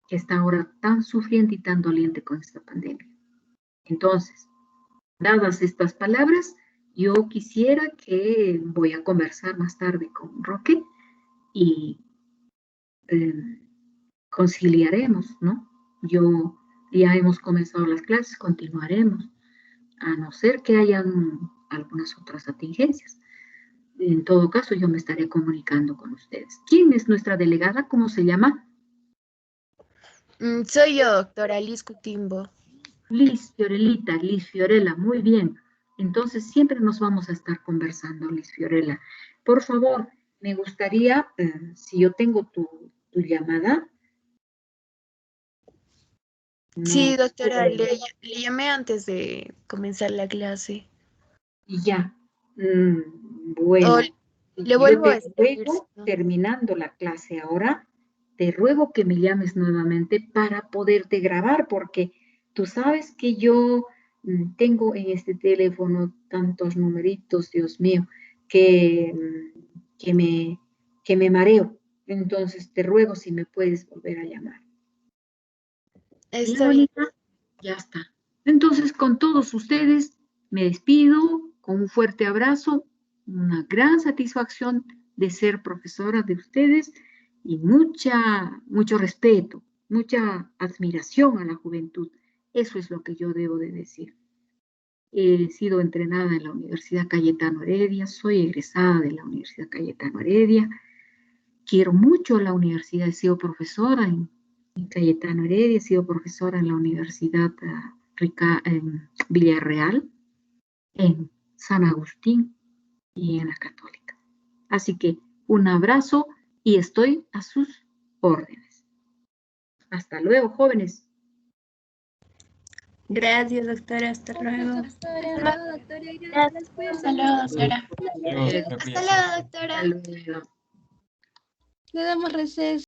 que está ahora tan sufriente y tan doliente con esta pandemia. Entonces, dadas estas palabras, yo quisiera que voy a conversar más tarde con Roque y conciliaremos, ¿no? Ya hemos comenzado las clases, continuaremos, a no ser que hayan algunas otras contingencias. En todo caso, yo me estaré comunicando con ustedes. ¿Quién es nuestra delegada? ¿Cómo se llama? Soy yo, doctora Liz Cutimbo. Liz Fiorella, muy bien. Entonces siempre nos vamos a estar conversando, Liz Fiorella. Por favor, me gustaría, si yo tengo tu llamada. Sí, doctora, le llamé antes de comenzar la clase. Ya. Bueno. Le vuelvo a escribir. Terminando la clase ahora, te ruego que me llames nuevamente para poderte grabar, porque tú sabes que yo tengo en este teléfono tantos numeritos, Dios mío, que me mareo. Entonces te ruego si me puedes volver a llamar. Está bien. Ya está. Entonces, con todos ustedes, me despido con un fuerte abrazo, una gran satisfacción de ser profesora de ustedes y mucho respeto, mucha admiración a la juventud. Eso es lo que yo debo de decir. He sido entrenada en la Universidad Cayetano Heredia, soy egresada de la Universidad Cayetano Heredia. Quiero mucho la universidad, he sido profesora en Cayetano Heredia, he sido profesora en la Universidad en Villarreal, en San Agustín y en la Católica. Así que un abrazo y estoy a sus órdenes. Hasta luego, jóvenes. Gracias, doctora. Hasta luego. Hasta luego, doctora. Hasta luego, doctora. Hasta luego, Hasta luego, doctora. Hasta luego. Le damos receso.